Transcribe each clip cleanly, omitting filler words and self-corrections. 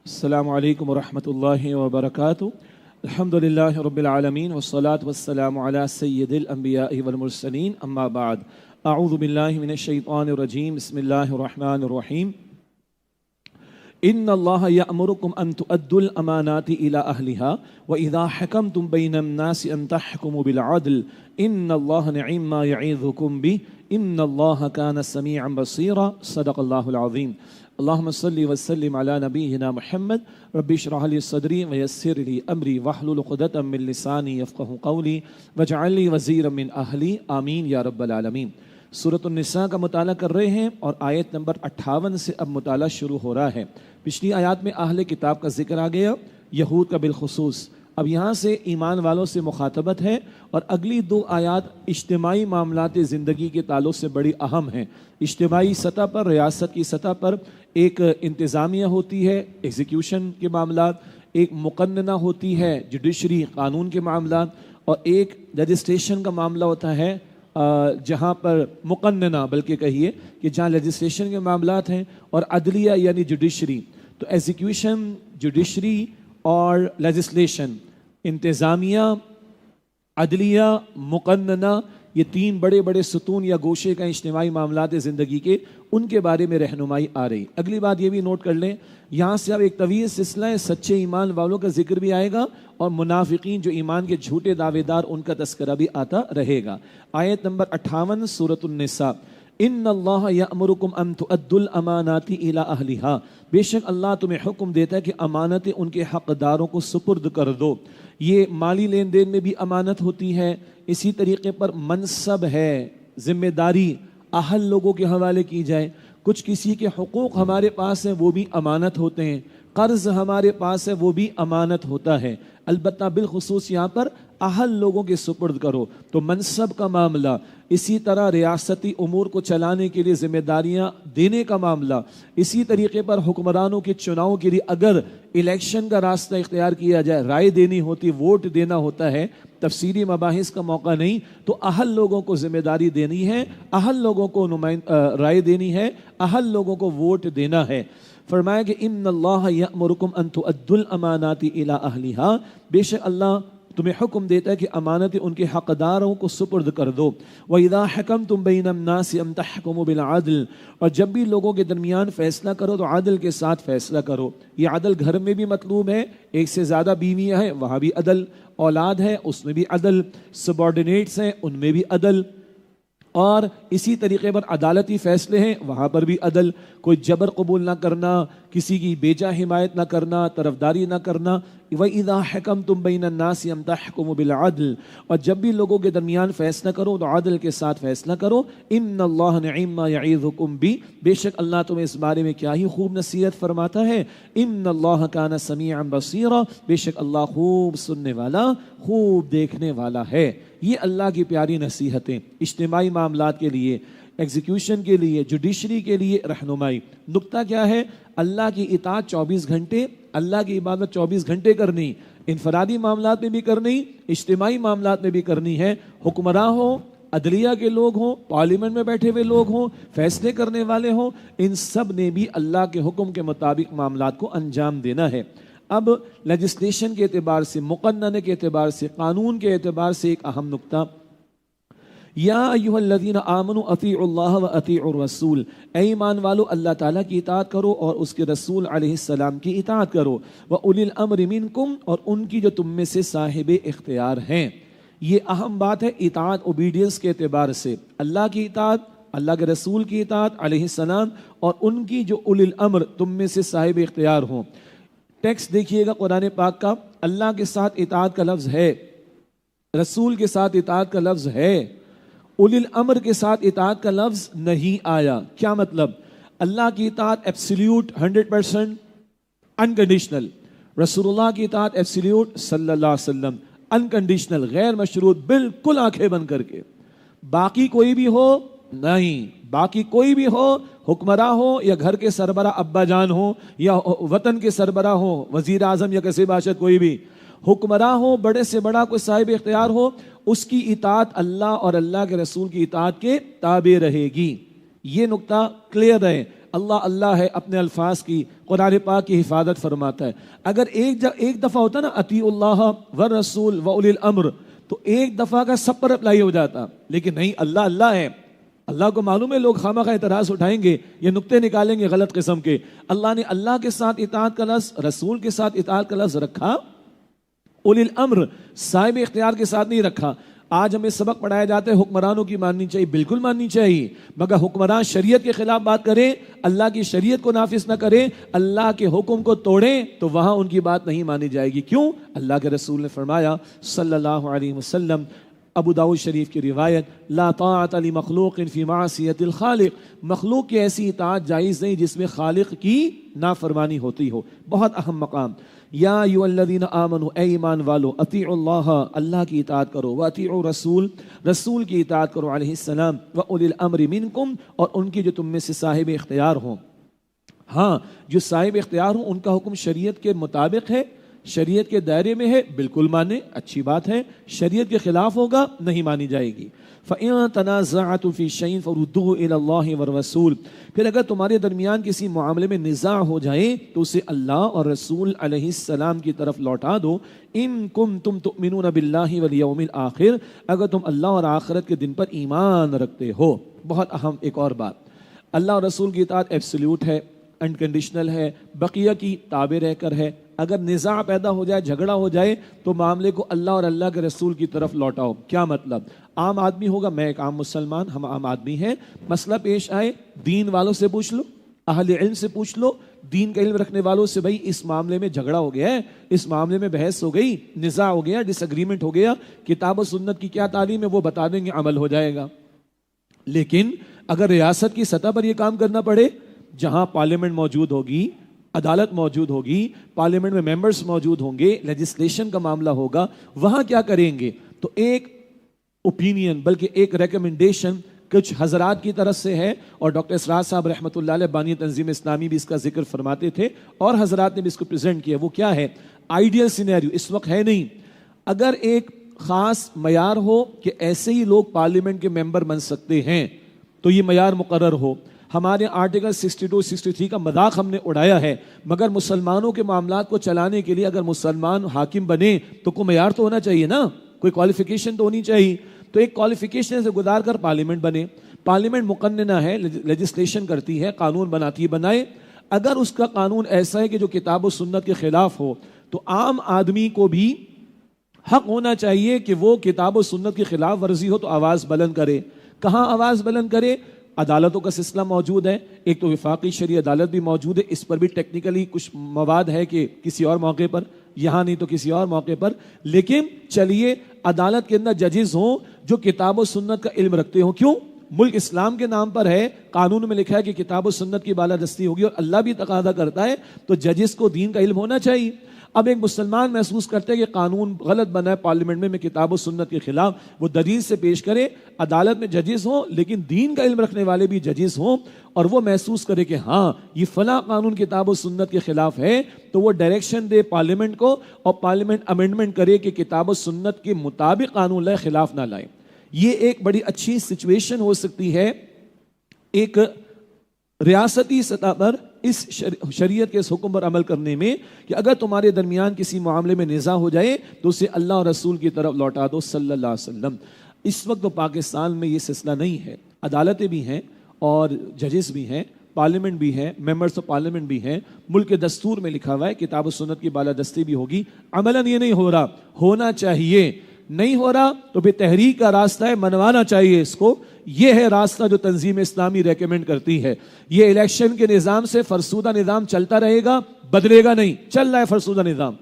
السلام علیکم ورحمۃ اللہ وبرکاتہ۔ الحمد للہ رب العالمین والصلاة والسلام علی سید الانبیاء والمرسلین، اما بعد، اعوذ باللہ من الشیطان الرجیم، بسم اللہ الرحمن الرحیم۔ ان اللہ یأمرکم ان تؤدوا الامانات الی اہلہا واذا حکمتم بین الناس ان تحکموا بالعدل ان اللہ نعم ما یعظکم بہ ان اللہ کان سمیعا بصیرا، صدق اللہ العظیم۔ اللہم صلی وسلم علی نبینا محمد، رب اشرح لی صدری ویسر لی امری واحلل عقدۃ من لسانی یفقہوا قولی واجعل لی وزیرا من اہلی، آمین یا رب العالمین۔ سورۃ النساء کا مطالعہ کر رہے ہیں اور آیت نمبر 58 سے اب مطالعہ شروع ہو رہا ہے۔ پچھلی آیات میں اہل کتاب کا ذکر آ گیا، یہود کا بالخصوص۔ اب یہاں سے ایمان والوں سے مخاطبت ہے، اور اگلی دو آیات اجتماعی معاملات زندگی کے تعلق سے بڑی اہم ہیں۔ اجتماعی سطح پر، ریاست کی سطح پر ایک انتظامیہ ہوتی ہے، ایگزیکیوشن کے معاملات، ایک مقننہ ہوتی ہے، جوڈیشری قانون کے معاملات، اور ایک لیجسلیشن کا معاملہ ہوتا ہے جہاں پر مقننہ بلکہ کہیے کہ جہاں لیجسلیشن کے معاملات ہیں، اور عدلیہ یعنی جوڈیشری۔ تو ایگزیکیوشن، جوڈیشری اور لیجسلیشن، انتظامیہ، عدلیہ، مقننہ، یہ تین بڑے بڑے ستون یا گوشے کا اجتماعی معاملات زندگی کے، ان کے بارے میں رہنمائی آ رہی۔ اگلی بات یہ بھی نوٹ کر لیں، یہاں سے اب ایک طویل سلسلہ ہے، سچے ایمان والوں کا ذکر بھی آئے گا، اور منافقین جو ایمان کے جھوٹے دعوے دار، ان کا تذکرہ بھی آتا رہے گا۔ آیت نمبر 58 سورۃ النساء۔ ان اللہ یأمرکم ان تؤدوا الامانات الی اہلہا، بے شک اللہ تمہیں حکم دیتا ہے کہ امانتیں ان کے حقداروں کو سپرد کر دو۔ یہ مالی لین دین میں بھی امانت ہوتی ہے، اسی طریقے پر منصب ہے، ذمہ داری اہل لوگوں کے حوالے کی جائے، کچھ کسی کے حقوق ہمارے پاس ہیں وہ بھی امانت ہوتے ہیں، قرض ہمارے پاس ہے وہ بھی امانت ہوتا ہے، البتہ بالخصوص یہاں پر اہل لوگوں کے سپرد کرو۔ تو منصب کا معاملہ، اسی طرح ریاستی امور کو چلانے کے لیے ذمہ داریاں دینے کا معاملہ، اسی طریقے پر حکمرانوں کے چناؤ کے لیے اگر الیکشن کا راستہ اختیار کیا جائے، رائے دینی ہوتی، ووٹ دینا ہوتا ہے، تفصیلی مباحث کا موقع نہیں، تو اہل لوگوں کو ذمہ داری دینی ہے، اہل لوگوں کو رائے دینی ہے، اہل لوگوں کو ووٹ دینا ہے۔ فرمایا کہ ان اللہ یأمرکم ان تؤدوا الامانات الی اہلہا، بے شک اللہ تمہیں حکم دیتا ہے کہ امانتیں ان کے حقداروں کو سپرد کر دو۔ وَإِذَا حَكَمْتُمْ بَيْنَ النَّاسِ أَن تَحْكُمُوا بِالْعَدْلِ، اور جب بھی لوگوں کے درمیان فیصلہ کرو تو عدل کے ساتھ فیصلہ کرو۔ یہ عدل گھر میں بھی مطلوب ہے، ایک سے زیادہ بیویاں ہیں وہاں بھی عدل، اولاد ہے اس میں بھی عدل، سبارڈینیٹس ہیں ان میں بھی عدل، اور اسی طریقے پر عدالتی فیصلے ہیں وہاں پر بھی عدل، کوئی جبر قبول نہ کرنا، کسی کی بیجا حمایت نہ کرنا، طرفداری نہ کرنا۔ وَإِذَا حَكَمْتُمْ بَيْنَ النَّاسِ أَن تَحْكُمُوا بِالْعَدْلِ، اور جب بھی لوگوں کے درمیان فیصلہ کرو تو عدل کے ساتھ فیصلہ کرو۔ إِنَّ اللَّهَ نِعِمَّ مَا يَعِظُكُم بِهِ، بے شک اللہ تمہیں اس بارے میں کیا ہی خوب نصیحت فرماتا ہے۔ إِنَّ اللَّهَ كَانَ سَمِيعًا بَصِيرًا، بے شک اللہ خوب سننے والا، خوب دیکھنے والا ہے۔ یہ اللہ کی پیاری نصیحتیں اجتماعی معاملات کے لیے، ایگزیکیوشن کے لیے، جوڈیشری کے لیے رہنمائی۔ نقطہ کیا ہے؟ اللہ کی اطاعت 24 گھنٹے، اللہ کی عبادت 24 گھنٹے کرنی، انفرادی معاملات میں بھی کرنی، اجتماعی معاملات میں بھی کرنی ہے۔ حکمراں ہوں، عدلیہ کے لوگ ہوں، پارلیمنٹ میں بیٹھے ہوئے لوگ ہوں، فیصلے کرنے والے ہوں، ان سب نے بھی اللہ کے حکم کے مطابق معاملات کو انجام دینا ہے۔ اب لیجسلیشن کے اعتبار سے، مقننہ کے اعتبار سے، قانون کے اعتبار سے ایک اہم نقطہ، یا ایھا الذین آمنوا اطیعوا اللہ واطیعوا الرسول، اے ایمان والو اللہ تعالیٰ کی اطاعت کرو اور اس کے رسول علیہ السلام کی اطاعت کرو، واولی الامر منکم، اور ان کی جو تم میں سے صاحب اختیار ہیں۔ یہ اہم بات ہے اطاعت، اوبیڈینس کے اعتبار سے، اللہ کی اطاعت، اللہ کے رسول کی اطاعت علیہ السلام، اور ان کی جو اولی الامر تم میں سے صاحب اختیار ہوں۔ ٹیکسٹ دیکھیے گا قرآن پاک کا، اللہ کے ساتھ اطاعت کا لفظ ہے، رسول کے ساتھ اطاعت کا لفظ ہے، اولی الامر کے ساتھ اطاعت کا لفظ نہیں آیا۔ کیا مطلب؟ اللہ کی اطاعت ایبسلیوٹ 100%، انکنڈیشنل، رسول اللہ کی اطاعت ایبسلیوٹ صلی اللہ علیہ وسلم، انکنڈیشنل، غیر مشروط، بالکل آنکھیں بند کر کے۔ باقی کوئی بھی ہو نہیں، باقی کوئی بھی ہو، حکمراں ہو یا گھر کے سربراہ ابا جان ہو یا وطن کے سربراہ ہو، وزیر اعظم یا کسی باشد، کوئی بھی حکمراں ہو، بڑے سے بڑا کوئی صاحب اختیار ہو، اس کی اطاعت اللہ اور اللہ کے رسول کی اطاعت کے تابع رہے گی۔ یہ نقطہ کلیئر ہے۔ اللہ اللہ ہے اپنے الفاظ کی قرآن پاک کی حفاظت فرماتا ہے. اگر ایک دفعہ ہوتا نا اطیع اللہ والرسول واولی الامر تو ایک دفعہ کا سب پر اپلائی ہو جاتا, لیکن نہیں, اللہ اللہ ہے. اللہ کو معلوم ہے لوگ خواہ مخواہ اعتراض اٹھائیں گے, یہ نکتے نکالیں گے غلط قسم کے. اللہ نے اللہ کے ساتھ اطاعت کا لفظ, رسول کے ساتھ اطاعت کا لفظ رکھا, اولی الامر صاحب اختیار کے ساتھ نہیں رکھا. آج ہمیں سبق پڑھایا جاتا ہے حکمرانوں کی ماننی چاہیے, بالکل ماننی چاہیے, مگر حکمران شریعت کے خلاف بات کریں, اللہ کی شریعت کو نافذ نہ کریں, اللہ کے حکم کو توڑیں, تو وہاں ان کی بات نہیں مانی جائے گی. کیوں؟ اللہ کے رسول نے فرمایا صلی اللہ علیہ وسلم, ابو داؤد شریف کی روایت, لا طاعت لمخلوق فی معصیت الخالق, مخلوق کی ایسی اطاعت جائز نہیں جس میں خالق کی نافرمانی ہوتی ہو. بہت اہم مقام. یا ایھا الذین آمنوا, اے ایمان والو, اطیعوا اللہ, اللہ کی اطاعت کرو, واطیعوا رسول, رسول کی اطاعت کرو علیہ السلام, واولی الامر منکم, اور ان کی جو تم میں سے صاحب اختیار ہوں. ہاں, جو صاحب اختیار ہوں ان کا حکم شریعت کے مطابق ہے, شریعت کے دائرے میں ہے, بالکل مانے, اچھی بات ہے. شریعت کے خلاف ہوگا نہیں مانی جائے گی. فَإِن تَنَازَعْتُمْ فِي شَيْءٍ فَرُدُّوهُ إِلَى اللَّهِ وَالرَّسُولِ, پھر اگر تمہارے درمیان کسی معاملے میں نزاع ہو جائے تو اسے اللہ اور رسول علیہ السلام کی طرف لوٹا دو. إِن كُنتُمْ تُؤْمِنُونَ بِاللَّهِ وَالْيَوْمِ الْآخِرِ, اگر تم اللہ اور آخرت کے دن پر ایمان رکھتے ہو. بہت اہم ایک اور بات, اللہ اور رسول کی اطاعت ایبسلیوٹ ہے, انکنڈیشنل ہے, بقیہ کی تابع رہ کر ہے. اگر نزاع پیدا ہو جائے, جھگڑا ہو جائے, تو معاملے کو اللہ اور اللہ کے رسول کی طرف لوٹاؤ. کیا مطلب؟ عام آدمی ہوگا, میں ایک عام مسلمان, ہم عام آدمی ہیں, مسئلہ پیش آئے, دین والوں سے پوچھ لو, اہل علم سے پوچھ لو, دین کا علم رکھنے والوں سے, بھائی اس معاملے میں جھگڑا ہو گیا ہے, اس معاملے میں بحث ہو گئی, نزاع ہو گیا, ڈس ایگریمنٹ ہو گیا, کتاب و سنت کی کیا تعلیم ہے وہ بتا دیں گے, عمل ہو جائے گا. لیکن اگر ریاست کی سطح پر یہ کام کرنا پڑے, جہاں پارلیمنٹ موجود ہوگی, عدالت موجود ہوگی, پارلیمنٹ میں ممبرز موجود ہوں گے, لیجسلیشن کا معاملہ ہوگا, وہاں کیا کریں گے؟ تو ایک اوپینین, بلکہ ایک ریکمنڈیشن کچھ حضرات کی طرف سے ہے, اور ڈاکٹر اسرار صاحب رحمۃ اللہ علیہ بانی تنظیم اسلامی بھی اس کا ذکر فرماتے تھے, اور حضرات نے بھی اس کو پریزنٹ کیا. وہ کیا ہے؟ آئیڈیل سینیریو اس وقت ہے نہیں, اگر ایک خاص معیار ہو کہ ایسے ہی لوگ پارلیمنٹ کے ممبر بن سکتے ہیں, تو یہ معیار مقرر ہو. ہمارے آرٹیکل 62 63 کا مذاق ہم نے اڑایا ہے, مگر مسلمانوں کے معاملات کو چلانے کے لیے اگر مسلمان حاکم بنے تو کوئی معیار تو ہونا چاہیے نا, کوئی کوالیفیکیشن تو ہونی چاہیے. تو ایک کوالیفیکیشن سے گزار کر پارلیمنٹ بنے. پارلیمنٹ مقننہ ہے, لیجسلیشن کرتی ہے, قانون بناتی ہے, بنائے. اگر اس کا قانون ایسا ہے کہ جو کتاب و سنت کے خلاف ہو, تو عام آدمی کو بھی حق ہونا چاہیے کہ وہ کتاب و سنت کی خلاف ورزی ہو تو آواز بلند کرے. کہاں آواز بلند کرے؟ عدالتوں کا سلسلہ موجود ہے, ایک تو وفاقی شرعی عدالت بھی موجود ہے, اس پر بھی ٹیکنیکلی کچھ مواد ہے کہ کسی اور موقع پر, یہاں نہیں تو کسی اور موقع پر, لیکن چلیے عدالت کے اندر ججز ہوں جو کتاب و سنت کا علم رکھتے ہوں. کیوں؟ ملک اسلام کے نام پر ہے, قانون میں لکھا ہے کہ کتاب و سنت کی بالادستی ہوگی, اور اللہ بھی تقاضا کرتا ہے, تو ججز کو دین کا علم ہونا چاہیے. اب ایک مسلمان محسوس کرتے ہیں کہ قانون غلط بنا ہے پارلیمنٹ میں کتاب و سنت کے خلاف, وہ دلیل سے پیش کرے, عدالت میں ججز ہوں لیکن دین کا علم رکھنے والے بھی ججز ہوں, اور وہ محسوس کرے کہ ہاں یہ فلاں قانون کتاب و سنت کے خلاف ہے, تو وہ ڈائریکشن دے پارلیمنٹ کو, اور پارلیمنٹ امینڈمنٹ کرے کہ کتاب و سنت کے مطابق قانون لائے, خلاف نہ لائے. یہ ایک بڑی اچھی سچویشن ہو سکتی ہے ایک ریاستی سطح پر اس شریعت کے اس حکم پر عمل کرنے میں, کہ اگر تمہارے درمیان کسی معاملے میں نزاع ہو جائے تو اسے اللہ اور رسول کی طرف لوٹا دو صلی اللہ علیہ وسلم. اس وقت تو پاکستان میں یہ سلسلہ نہیں ہے, عدالتیں بھی ہیں اور ججز بھی ہیں, پارلیمنٹ بھی ہے, ممبرز آف پارلیمنٹ بھی ہیں, ملک کے دستور میں لکھا ہوا ہے کتاب و سنت کی بالادستی بھی ہوگی. عملاً یہ نہیں ہو رہا, ہونا چاہیے. نہیں ہو رہا تو پھر تحریک کا راستہ ہے, منوانا چاہیے اس کو. یہ ہے راستہ جو تنظیم اسلامی ریکمینڈ کرتی ہے. یہ الیکشن کے نظام سے فرسودہ نظام چلتا رہے گا, بدلے گا نہیں. چل رہا ہے فرسودہ نظام,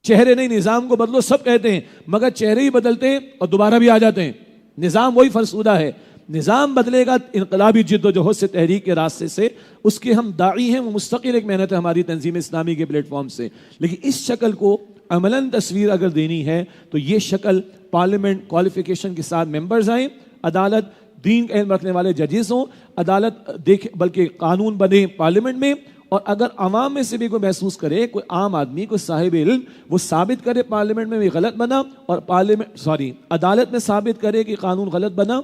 چہرے نہیں, نظام کو بدلو سب کہتے ہیں, مگر چہرے ہی بدلتے ہیں اور دوبارہ بھی آ جاتے ہیں. نظام وہی فرسودہ ہے. نظام بدلے گا انقلابی جد و جہد سے, تحریک کے راستے سے, اس کے ہم داعی ہیں, وہ مستقل ایک محنت ہے ہماری تنظیم اسلامی کے پلیٹ فارم سے. لیکن اس شکل کو عملاً تصویر اگر دینی ہے تو یہ شکل پارلیمنٹ کوالیفیکیشن کے ساتھ ممبرز آئیں, عدالت دین کا علم رکھنے والے ججز ہوں, عدالت دیکھ بلکہ قانون بنے پارلیمنٹ میں, اور اگر عوام میں سے بھی کوئی محسوس کرے, کوئی عام آدمی, کوئی صاحب علم, وہ ثابت کرے پارلیمنٹ میں بھی غلط بنا, اور عدالت میں ثابت کرے کہ قانون غلط بنا,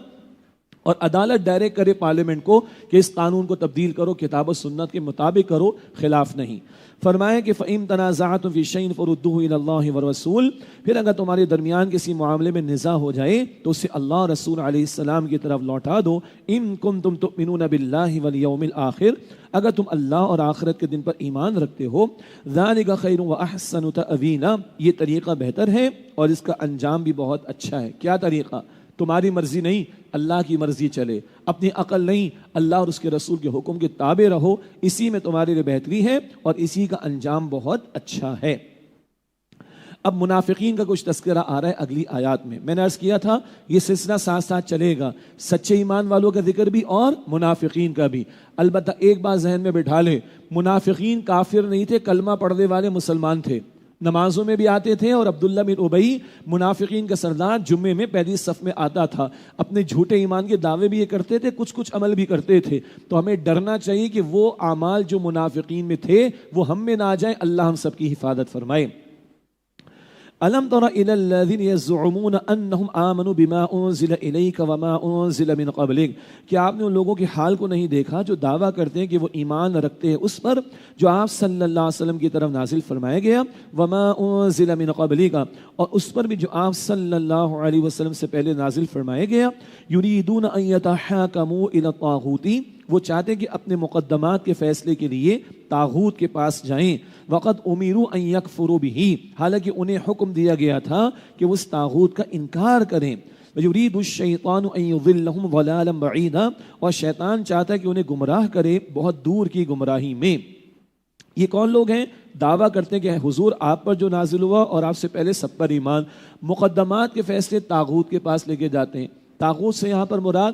اور عدالت ڈائریکٹ کرے پارلیمنٹ کو کہ اس قانون کو تبدیل کرو، کتاب و سنت کے مطابق کرو، خلاف نہیں۔ فرمایا کہ فَإِن تَنَازَعْتُمْ فِي شَيْءٍ فَرُدُّوهُ إِلَى اللَّهِ وَالرَّسُولِ، پھر اگر تمہارے درمیان کسی معاملے میں نزاع ہو جائے تو اسے اللہ رسول علیہ السلام کی طرف لوٹا دو۔ إِن كُنتُمْ تُؤْمِنُونَ بِاللَّهِ وَالْيَوْمِ الْآخِرِ، اگر تم اللہ اور آخرت کے دن پر ایمان رکھتے ہو، ذَلِكَ خَيْرٌ وَأَحْسَنُ تَأْوِيلًا، یہ طریقہ بہتر ہے اور اس کا انجام بھی بہت اچھا ہے۔ کیا طریقہ؟ تمہاری مرضی نہیں، اللہ کی مرضی چلے، اپنی عقل نہیں، اللہ اور اس کے رسول کے حکم کے تابع رہو، اسی میں تمہارے لیے بہتری ہے اور اسی کا انجام بہت اچھا ہے۔ اب منافقین کا کچھ تذکرہ آ رہا ہے اگلی آیات میں۔ میں نے عرض کیا تھا یہ سلسلہ ساتھ ساتھ چلے گا، سچے ایمان والوں کا ذکر بھی اور منافقین کا بھی۔ البتہ ایک بات ذہن میں بٹھا لیں، منافقین کافر نہیں تھے، کلمہ پڑھنے والے مسلمان تھے، نمازوں میں بھی آتے تھے، اور عبداللہ بن ابی منافقین کا سردار جمعے میں پہلی صف میں آتا تھا، اپنے جھوٹے ایمان کے دعوے بھی یہ کرتے تھے، کچھ عمل بھی کرتے تھے۔ تو ہمیں ڈرنا چاہیے کہ وہ اعمال جو منافقین میں تھے وہ ہم میں نہ آ جائیں، اللہ ہم سب کی حفاظت فرمائے۔ أَلَمْ تَرَ إِلَى الَّذِينَ يَزْعُمُونَ أَنَّهُمْ آمَنُوا بِمَا أُنزِلَ إِلَيْكَ وَمَا أُنزِلَ مِن قَبْلِكَ، کہ آپ نے ان لوگوں کے حال کو نہیں دیکھا جو دعویٰ کرتے ہیں کہ وہ ایمان رکھتے ہیں اس پر جو آپ صلی اللہ علیہ وسلم کی طرف نازل فرمایا گیا، وَمَا أُنزِلَ مِن قَبْلِكَ، اور اس پر بھی جو آپ صلی اللہ علیہ وسلم سے پہلے نازل فرمایا گیا، يُرِيدُونَ أَن يَتَحَاكَمُوا إِلَى الطَّاغُوتِ، وہ چاہتے ہیں کہ اپنے مقدمات کے فیصلے کے لیے طاغوت کے پاس جائیں، وقد امیروا ان یکفروا بہ، حالانکہ انہیں حکم دیا گیا تھا کہ وہ اس طاغوت کا انکار کریں۔ یرید الشیطان ان یضلهم ضلالا بعیدا، اور شیطان چاہتا ہے کہ انہیں گمراہ کرے بہت دور کی گمراہی میں۔ یہ کون لوگ ہیں؟ دعویٰ کرتے ہیں کہ حضور آپ پر جو نازل ہوا اور آپ سے پہلے سب پر ایمان، مقدمات کے فیصلے طاغوت کے پاس لے کے جاتے ہیں۔ طاغوت سے یہاں پر مراد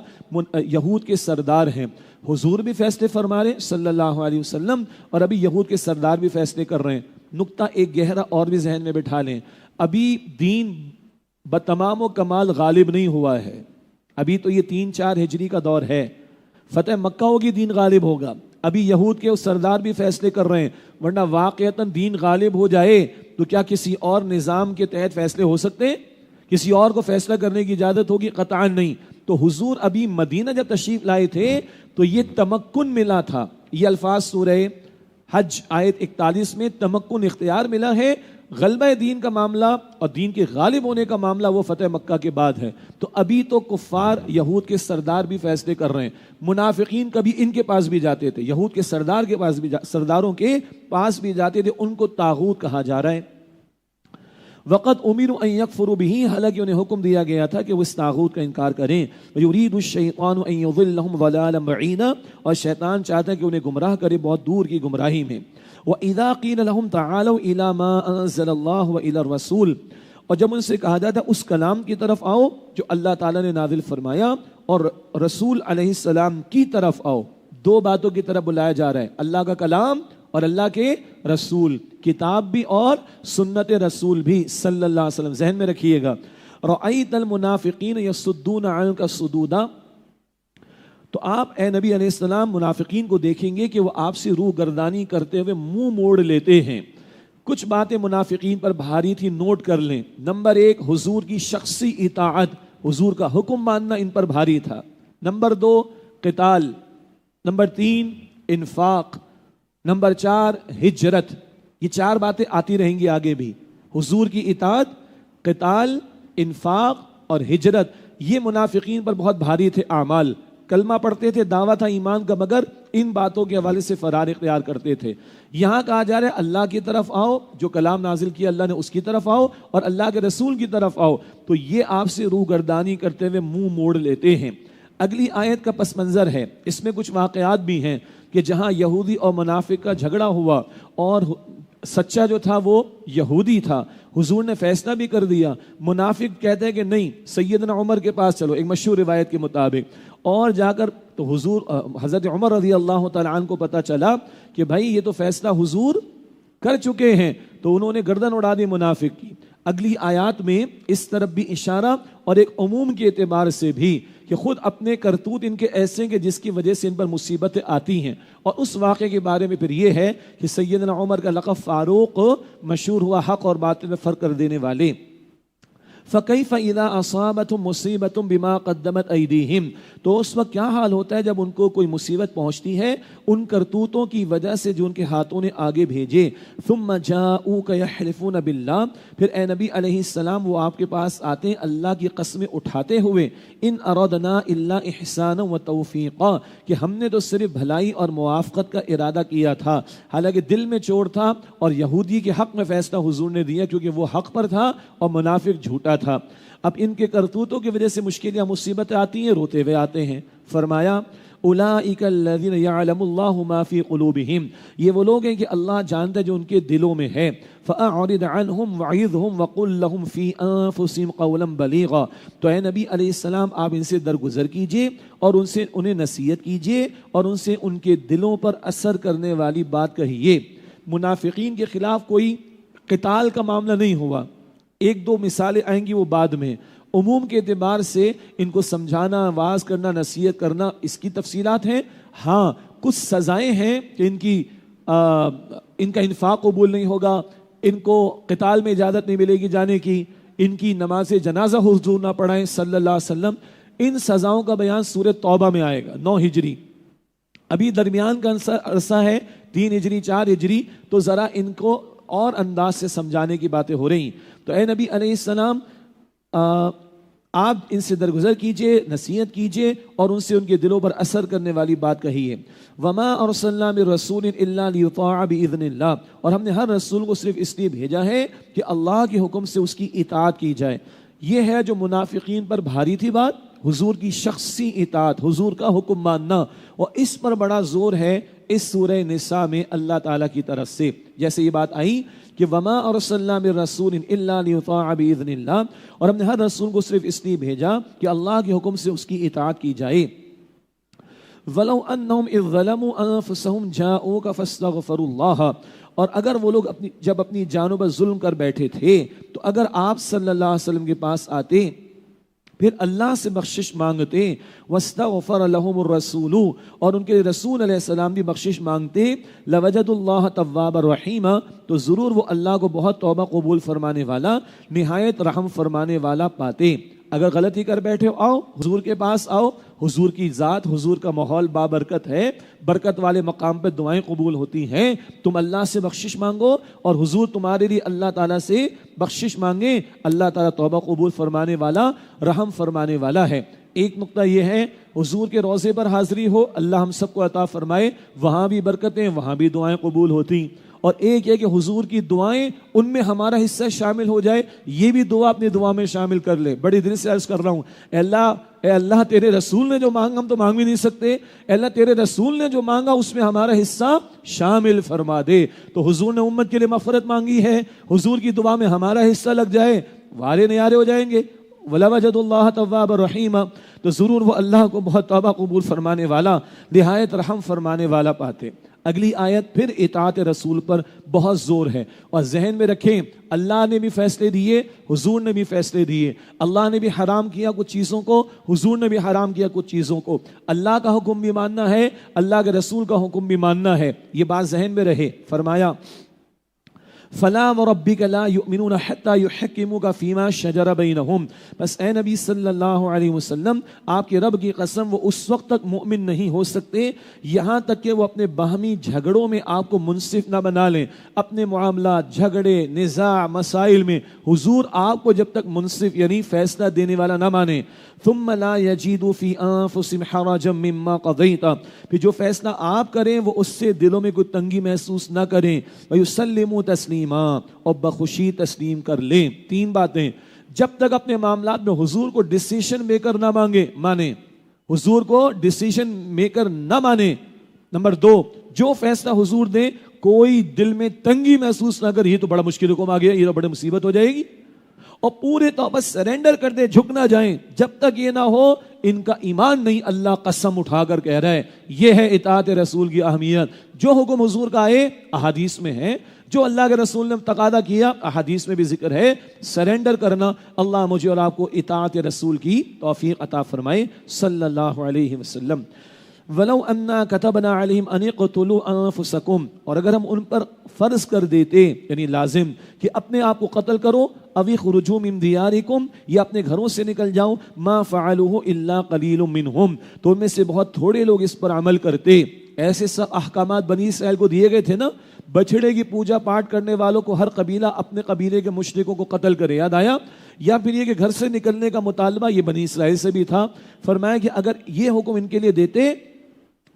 یہود کے سردار ہیں۔ حضور بھی فیصلے فرما رہے صلی اللہ علیہ وسلم، اور ابھی یہود کے سردار بھی فیصلے کر رہے ہیں۔ نقطہ ایک گہرا اور بھی ذہن میں بٹھا لیں، ابھی دین بتمام و کمال غالب نہیں ہوا ہے، ابھی تو یہ 3-4 ہجری کا دور ہے، فتح مکہ ہوگی دین غالب ہوگا۔ ابھی یہود کے سردار بھی فیصلے کر رہے ہیں، ورنہ واقعتاً دین غالب ہو جائے تو کیا کسی اور نظام کے تحت فیصلے ہو سکتے ہیں؟ کسی اور کو فیصلہ کرنے کی اجازت ہوگی؟ قطعاً نہیں۔ تو حضور ابھی مدینہ جب تشریف لائے تھے تو یہ تمکن ملا تھا، یہ الفاظ سورہ حج آیت 41 میں تمکن اختیار ملا ہے۔ غلبہ دین کا معاملہ اور دین کے غالب ہونے کا معاملہ وہ فتح مکہ کے بعد ہے۔ تو ابھی تو کفار یہود کے سردار بھی فیصلے کر رہے ہیں، منافقین کبھی ان کے پاس بھی جاتے تھے، یہود کے سردار کے پاس بھی سرداروں کے پاس بھی جاتے تھے، ان کو طاغوت کہا جا رہا ہے۔ وقت امیر ان یکفروا بہ، حالانکہ انہیں حکم دیا گیا تھا کہ وہ اس طاغوت کا انکار کریں۔ یرید الشیطان ان یضلهم ضلالا بعیدا، اور شیطان چاہتا ہے کہ انہیں گمراہ کرے بہت دور کی گمراہی میں۔ وَإِذَا قِيلَ لَهُمْ تَعَالَوْا إِلَى مَا أَنزَلَ اللَّهُ وَإِلَى الرَّسُولِ، اور جب ان سے کہا جاتا ہے اس کلام کی طرف آؤ جو اللہ تعالیٰ نے نازل فرمایا اور رسول علیہ السلام کی طرف آؤ، دو باتوں کی طرف بلایا جا رہا ہے، اللہ کا کلام اور اللہ کے رسول، کتاب بھی اور سنت رسول بھی صلی اللہ علیہ وسلم، ذہن میں رکھیے گا۔ رَأَيْتَ الْمُنَافِقِينَ يَصُدُّونَ عَنْكَ صُدُودًا، تو آپ اے نبی علیہ السلام منافقین کو دیکھیں گے کہ وہ آپ سے روح گردانی کرتے ہوئے منہ موڑ لیتے ہیں۔ کچھ باتیں منافقین پر بھاری تھی، نوٹ کر لیں۔ نمبر 1، حضور کی شخصی اطاعت، حضور کا حکم ماننا ان پر بھاری تھا۔ نمبر 2، قتال۔ نمبر 3، انفاق۔ نمبر 4، ہجرت۔ یہ 4 باتیں آتی رہیں گی آگے بھی، حضور کی اطاعت، قتال، انفاق اور ہجرت، یہ منافقین پر بہت بھاری تھے اعمال۔ کلمہ پڑھتے تھے، دعویٰ تھا ایمان کا، مگر ان باتوں کے حوالے سے فرار اختیار کرتے تھے۔ یہاں کہا جا رہا ہے اللہ کی طرف آؤ، جو کلام نازل کیا اللہ نے اس کی طرف آؤ، اور اللہ کے رسول کی طرف آؤ، تو یہ آپ سے روح گردانی کرتے ہوئے منہ موڑ لیتے ہیں۔ اگلی آیت کا پس منظر ہے، اس میں کچھ واقعات بھی ہیں کہ جہاں یہودی اور منافق کا جھگڑا ہوا اور سچا جو تھا وہ یہودی تھا، حضور نے فیصلہ بھی کر دیا، منافق کہتے ہیں کہ نہیں سیدنا عمر کے پاس چلو، ایک مشہور روایت کے مطابق، اور جا کر تو حضور حضرت عمر رضی اللہ تعالیٰ عنہ کو پتہ چلا کہ بھائی یہ تو فیصلہ حضور کر چکے ہیں، تو انہوں نے گردن اڑا دی منافق کی۔ اگلی آیات میں اس طرف بھی اشارہ اور ایک عموم کے اعتبار سے بھی کہ خود اپنے کرتوت ان کے ایسے ہیں کہ جس کی وجہ سے ان پر مصیبتیں آتی ہیں، اور اس واقعے کے بارے میں پھر یہ ہے کہ سیدنا عمر کا لقب فاروق مشہور ہوا، حق اور باطل میں فرق کر دینے والے۔ فَكَيْفَ إِذَا أَصَابَتْهُمْ مُصِيبَةٌ بِمَا قَدَّمَتْ أَيْدِيهِمْ، تو اس وقت کیا حال ہوتا ہے جب ان کو کوئی مصیبت پہنچتی ہے ان کرتوتوں کی وجہ سے جو ان کے ہاتھوں نے آگے بھیجے. ثُمَّ جَاءُوكَ يَحْلِفُونَ بِاللَّهِ، پھر اے نبی علیہ السلام وہ آپ کے پاس آتے ہیں اللہ کی قسمیں اٹھاتے ہوئے، إِنْ أَرَدْنَا إِلَّا إِحْسَانًا وَتَوْفِيقًا، کہ ہم نے تو صرف بھلائی اور موافقت کا ارادہ کیا تھا. حالانکہ دل میں چوٹ تھا اور یہودی کے حق میں فیصلہ حضور نے دیا کیونکہ وہ حق پر تھا اور منافق جھوٹا تھا. اب ان کے کرتوتوں کی وجہ سے مشکلیں مصیبتیں آتی ہیں، روتے ہوئے آتے ہیں. فرمایا اولئک الذین یعلم اللہ ما فی قلوبہم، یہ وہ لوگ ہیں کہ اللہ جانتا ہے جو ان کے دلوں میں ہے. فاعرض عنہم وعظہم وقل لہم فی انفسہم قولا بلیغا، تو اے نبی علیہ السلام آپ ان سے درگزر کیجئے اور ان سے انہیں نصیحت کیجئے اور ان سے ان کے دلوں پر اثر کرنے والی بات کہیے. منافقین کے خلاف کوئی قتال کا معاملہ نہیں ہوا، ایک دو مثالیں آئیں گی وہ بعد میں. عموم کے اعتبار سے ان کو سمجھانا، واعظ کرنا، نصیحت کرنا، اس کی تفصیلات ہیں. ہاں کچھ سزائیں ہیں کہ ان کا انفاق قبول نہیں ہوگا، ان کو قتال میں اجازت نہیں ملے گی جانے کی، ان کی نماز جنازہ حضور نہ پڑھائیں صلی اللہ علیہ وسلم. ان سزاؤں کا بیان سورہ توبہ میں آئے گا 9 ہجری. ابھی درمیان کا عرصہ ہے 3 ہجری 4 ہجری، تو ذرا ان کو اور انداز سے سمجھانے کی باتیں ہو رہی. تو اے نبی علیہ السلام آپ ان سے درگزر کیجئے، نصیحت کیجئے اور ان سے ان کے دلوں پر اثر کرنے والی بات کہیے. وما ارسلنا من رسول الا لیطاع باذن اللہ، اور ہم نے ہر رسول کو صرف اس لیے بھیجا ہے کہ اللہ کے حکم سے اس کی اطاعت کی جائے. یہ ہے جو منافقین پر بھاری تھی بات، حضور کی شخصی اطاعت، حضور کا حکم ماننا، اور اس پر بڑا زور ہے اس سورہ نساء میں اللہ تعالیٰ کی طرف سے. جیسے یہ بات آئی کہ وما ارسلنا من رسول الا لیطاع باذن اللہ، اور ہم نے ہر رسول کو صرف اس لیے بھیجا کہ اللہ کے حکم سے اس کی اطاعت کی جائے. ولو انہم اذ ظلموا انفسہم جاؤک فاستغفروا اللہ، اور اگر وہ لوگ جب اپنی جانوں پر ظلم کر بیٹھے تھے تو اگر آپ صلی اللہ علیہ وسلم کے پاس آتے پھر اللہ سے بخشش مانگتے، واستغفر لهم الرسول، اور ان کے رسول علیہ السلام بھی بخشش مانگتے، لوجد اللہ توابا رحیما، تو ضرور وہ اللہ کو بہت توبہ قبول فرمانے والا، نہایت رحم فرمانے والا پاتے. اگر غلطی کر بیٹھے آؤ حضور کے پاس آؤ، حضور کی ذات، حضور کا ماحول بابرکت ہے، برکت والے مقام پہ دعائیں قبول ہوتی ہیں. تم اللہ سے بخشش مانگو اور حضور تمہارے لیے اللہ تعالیٰ سے بخشش مانگے، اللہ تعالیٰ توبہ قبول فرمانے والا، رحم فرمانے والا ہے. ایک نقطہ یہ ہے حضور کے روضے پر حاضری ہو، اللہ ہم سب کو عطا فرمائے، وہاں بھی برکتیں، وہاں بھی دعائیں قبول ہوتی. اور ایک ہے کہ حضور کی دعائیں ان میں ہمارا حصہ شامل ہو جائے، یہ بھی دعا اپنی دعا میں شامل کر لے. بڑی دل سے عرض کر رہا ہوں، اے اللہ تیرے رسول نے جو مانگا ہم تو مانگ بھی نہیں سکتے، اے اللہ تیرے رسول نے جو مانگا اس میں ہمارا حصہ شامل فرما دے. تو حضور نے امت کے لیے مغفرت مانگی ہے، حضور کی دعا میں ہمارا حصہ لگ جائے، وارے نیارے ہو جائیں گے. وَلَوَجَدُ اللَّهَ تَوَّابًا رَحِيمًا، تو ضرور وہ اللہ کو بہت توبہ قبول فرمانے والا، نہایت رحم فرمانے والا پاتے. اگلی آیت پھر اطاعت رسول پر بہت زور ہے، اور ذہن میں رکھیں اللہ نے بھی فیصلے دیے، حضور نے بھی فیصلے دیے. اللہ نے بھی حرام کیا کچھ چیزوں کو، حضور نے بھی حرام کیا کچھ چیزوں کو. اللہ کا حکم بھی ماننا ہے، اللہ کے رسول کا حکم بھی ماننا ہے، یہ بات ذہن میں رہے. فرمایا فلا وربک لا یؤمنون حتی یحکموک فیما شجر بینہم، بس اے نبی صلی اللہ علیہ وسلم آپ کے رب کی قسم وہ اس وقت تک مؤمن نہیں ہو سکتے یہاں تک کہ وہ اپنے باہمی جھگڑوں میں آپ کو منصف نہ بنا لیں. اپنے معاملات، جھگڑے، نزاع، مسائل میں حضور آپ کو جب تک منصف یعنی فیصلہ دینے والا نہ مانے. ثم لا یجدوا فی انفسہم حرجا مما قضیت، پھر جو فیصلہ آپ کریں وہ اس سے دلوں میں کوئی تنگی محسوس نہ کریں. ویسلموا تسلیما، اور بخوشی تسلیم کر لیں. 3 باتیں، جب تک اپنے معاملات میں حضور کو ڈیسیشن میکر نہ مانے، حضور کو ڈیسیشن میکر نہ مانے. نمبر 2، جو فیصلہ حضور دیں کوئی دل میں تنگی محسوس نہ کرے، یہ تو بڑا مشکل حکم آ گیا، یہ تو بڑی مصیبت ہو جائے گی، اور پورے طور پر سرنڈر کر دے، جھک نہ جائیں. جب تک یہ نہ ہو ان کا ایمان نہیں. اللہ قسم اٹھا کر کہہ رہا ہے یہ ہے اطاعت رسول کی اہمیت. جو حکم حضور کا آئے احادیث میں ہے، جو اللہ کے رسول نے تقاضا کیا احادیث میں بھی ذکر ہے، سرنڈر کرنا. اللہ مجھے اور آپ کو اطاعت رسول کی توفیق عطا فرمائے صلی اللہ علیہ وسلم. وَلَوْ أَنَّا كَتَبْنَا عَلَيْهِمْ أَنِ اقْتُلُوا أَنفُسَكُمْ، اور اگر ہم ان پر فرض کر دیتے یعنی لازم کہ اپنے آپ کو قتل کرو، اوی خرجوا من دیارکم، یا اپنے گھروں سے نکل جاؤ، ما فعلوه الا قلیل منہم، تو ان میں سے بہت تھوڑے لوگ اس پر عمل کرتے۔ ایسے سب احکامات بنی اسرائیل کو دیے گئے تھے نا، بچڑے کی پوجا پاٹ کرنے والوں کو ہر قبیلہ اپنے قبیلے کے مشرکوں کو قتل کرے، یاد آیا؟ یا پھر یہ کہ گھر سے نکلنے کا مطالبہ یہ بنی اسرائیل سے بھی تھا۔ فرمایا کہ اگر یہ حکم ان کے لیے دیتے،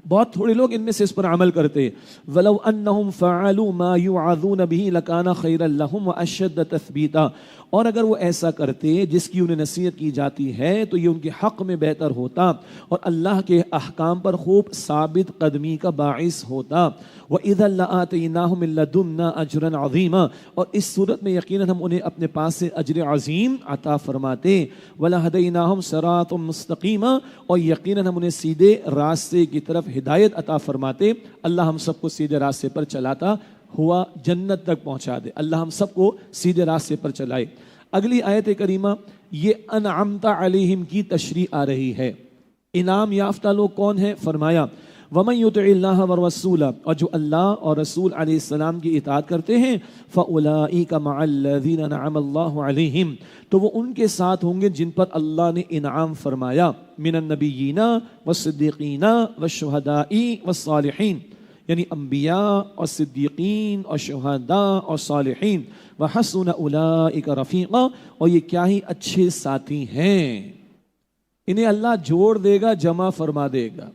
بہت تھوڑے لوگ ان میں سے اس پر عمل کرتے۔ وَلَوْ أَنَّهُمْ فَعَلُوا مَا يُوعَظُونَ بِهِ لَكَانَ خَيْرًا لَهُمْ وَأَشَدَّ تَثْبِيتًا، اور اگر وہ ایسا کرتے جس کی انہیں نصیحت کی جاتی ہے تو یہ ان کے حق میں بہتر ہوتا اور اللہ کے احکام پر خوب ثابت قدمی کا باعث ہوتا۔ وَإِذًا لَآتَيْنَاهُمْ مِن لَّدُنَّا أَجْرًا عَظِيمًا، اور اس صورت میں یقیناً ہم انہیں اپنے پاس سے اجر عظیم عطا فرماتے۔ وَلَهَدَيْنَاهُمْ صِرَاطًا مُسْتَقِيمًا، اور یقیناً ہم انہیں سیدھے راستے کی طرف ہدایت عطا فرماتے۔ اللہ ہم سب کو سیدھے راستے پر چلاتا ہوا جنت تک پہنچا دے، اللہ ہم سب کو سیدھے راستے پر چلائے۔ اگلی آیت کریمہ یہ انعمت علیہم کی تشریح آ رہی ہے۔ انعام یافتہ لوگ کون ہیں؟ فرمایا وَمَن يُطِعِ اللَّهَ وَالرَّسُولَ، اور جو اللہ اور رسول علیہ السلام کی اطاعت کرتے ہیں، فَأُولَٰئِكَ مَعَ الَّذِينَ أَنْعَمَ اللَّهُ عَلَيْهِمْ، تو وہ ان کے ساتھ ہوں گے جن پر اللہ نے انعام فرمایا، من النبیین والصدیقین والشہداء والصالحین، یعنی انبیاء اور صدیقین اور شہداء اور صالحین، وحسن اولئک رفیقا، اور یہ کیا ہی اچھے ساتھی ہیں، انہیں اللہ جوڑ دے گا، جمع فرما دے گا۔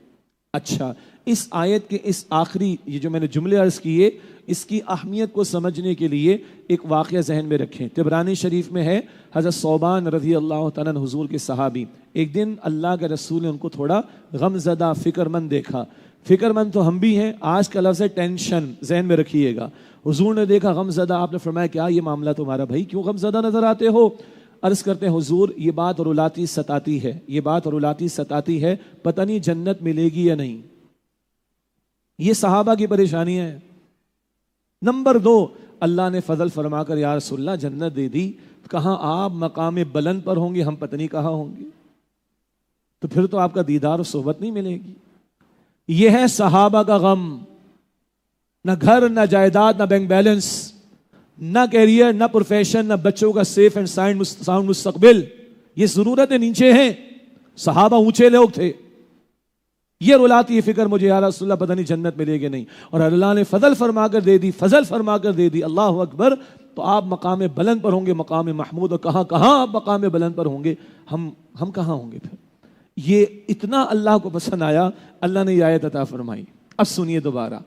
اچھا، اس آیت کے اس آخری یہ جو میں نے جملے عرض کیے، اس کی اہمیت کو سمجھنے کے لیے ایک واقعہ ذہن میں رکھیں۔ طبرانی شریف میں ہے، حضرت ثوبان رضی اللہ تعالیٰ عنہ حضور کے صحابی، ایک دن اللہ کے رسول نے ان کو تھوڑا غم زدہ فکر مند دیکھا۔ فکر مند تو ہم بھی ہیں، آج کا لفظ ہے ٹینشن، ذہن میں رکھیے گا۔ حضور نے دیکھا غم زدہ، آپ نے فرمایا کیا یہ معاملہ تمہارا بھائی، کیوں غم زدہ نظر آتے ہو؟ عرض کرتے ہیں حضور یہ بات رلاتی ستاتی ہے، یہ بات رلاتی ستاتی ہے، پتہ نہیں جنت ملے گی یا نہیں۔ یہ صحابہ کی پریشانی ہے۔ نمبر 2، اللہ نے فضل فرما کر یا رسول اللہ جنت دے دی، کہاں آپ مقام بلند پر ہوں گے، ہم پتہ نہیں کہاں ہوں گے، تو پھر تو آپ کا دیدار و صحبت نہیں ملے گی۔ یہ ہے صحابہ کا غم، نہ گھر، نہ جائیداد، نہ بینک بیلنس، نہ کیریئر، نہ پروفیشن، نہ بچوں کا سیف اینڈ ساؤنڈ مستقبل، یہ ضرورتیں نیچے ہیں، صحابہ اونچے لوگ تھے۔ یہ رلاتی ہے فکر مجھے یا رسول اللہ پتہ نہیں جنت ملے گی نہیں، اور اللہ نے فضل فرما کر دے دی، فضل فرما کر دے دی، اللہ اکبر، تو آپ مقام بلند پر ہوں گے، مقام محمود، اور کہاں کہاں آپ مقام بلند پر ہوں گے، ہم کہاں ہوں گے پھر؟ یہ اتنا اللہ کو پسند آیا، اللہ نے یہ آیت عطا فرمائی۔ اب سنیے دوبارہ،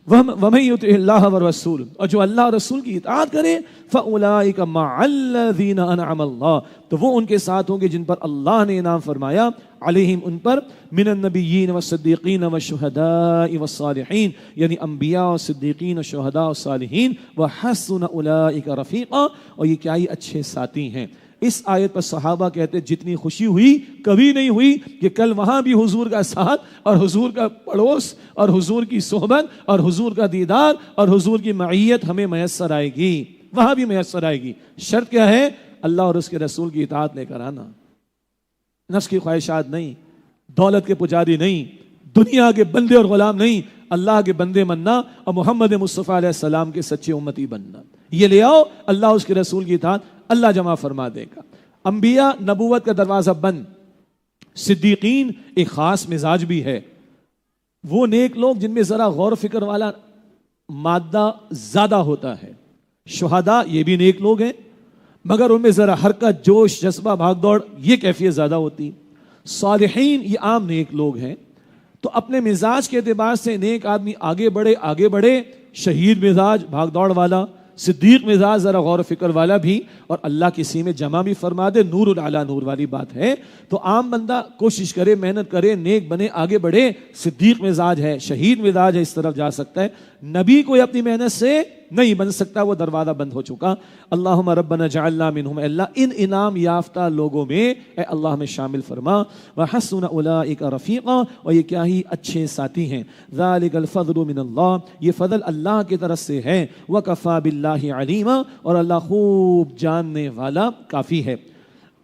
وَمَن يُطِعِ اللَّهَ وَالرَّسُولَ، اور جو اللہ اور رسول کی اطاعت کرے، فَأُولَٰئِكَ مَعَ الَّذِينَ أَنْعَمَ اللَّهُ، تو وہ ان کے ساتھ ہوں گے جن پر اللہ نے انعام فرمایا، علیہم ان پر، من النبیین والصدیقین والشہداء والصالحین، یعنی انبیاء اور صدیقین اور شہداء اور صالحین، وحسن اولئک رفیقا، اور یہ کیا ہی اچھے ساتھی ہیں۔ اس آیت پر صحابہ کہتے جتنی خوشی ہوئی کبھی نہیں ہوئی کہ کل وہاں بھی حضور کا ساتھ اور حضور کا پڑوس اور حضور کی صحبت اور حضور کا دیدار اور حضور کی معیت ہمیں میسر آئے گی، وہاں بھی میسر آئے گی۔ شرط کیا ہے؟ اللہ اور اس کے رسول کی اطاعت لے کر آنا، نفس کی خواہشات نہیں، دولت کے پجاری نہیں، دنیا کے بندے اور غلام نہیں، اللہ کے بندے بننا اور محمد مصطفیٰ علیہ السلام کے سچے امتی بننا۔ یہ لے آؤ، اللہ اس کے رسول کی اطاعت اللہ جمع فرما دے گا۔ انبیاء نبوت کا دروازہ بند، صدیقین ایک خاص مزاج بھی ہے، وہ نیک لوگ جن میں ذرا غور و فکر والا مادہ زیادہ ہوتا ہے۔ شہداء یہ بھی نیک لوگ ہیں مگر ان میں ذرا حرکت، جوش، جذبہ، بھاگ دوڑ یہ کیفیت زیادہ ہوتی۔ صالحین یہ عام نیک لوگ ہیں، تو اپنے مزاج کے اعتبار سے نیک آدمی آگے بڑھے، شہید مزاج بھاگ دوڑ والا، صدیق مزاج ذرا غور و فکر والا بھی، اور اللہ کسی میں جمع بھی فرما دے، نور علی نور والی بات ہے۔ تو عام بندہ کوشش کرے، محنت کرے، نیک بنے، آگے بڑھے، صدیق مزاج ہے، شہید مزاج ہے، اس طرف جا سکتا ہے۔ نبی کوئی اپنی محنت سے نہیں بن سکتا، وہ دروازہ بند ہو چکا۔ اللہم ربنا جعلنا منہم، اے اللہ ان انعام یافتہ لوگوں میں اے اللہ ہمیں شامل فرما۔ وحسن اولئک رفیقا، اور یہ کیا ہی اچھے ساتھی ہیں۔ ذالک الفضل من اللہ، یہ فضل اللہ کی طرف سے ہے۔ وکفی باللہ علیما، اور اللہ خوب جاننے والا کافی ہے۔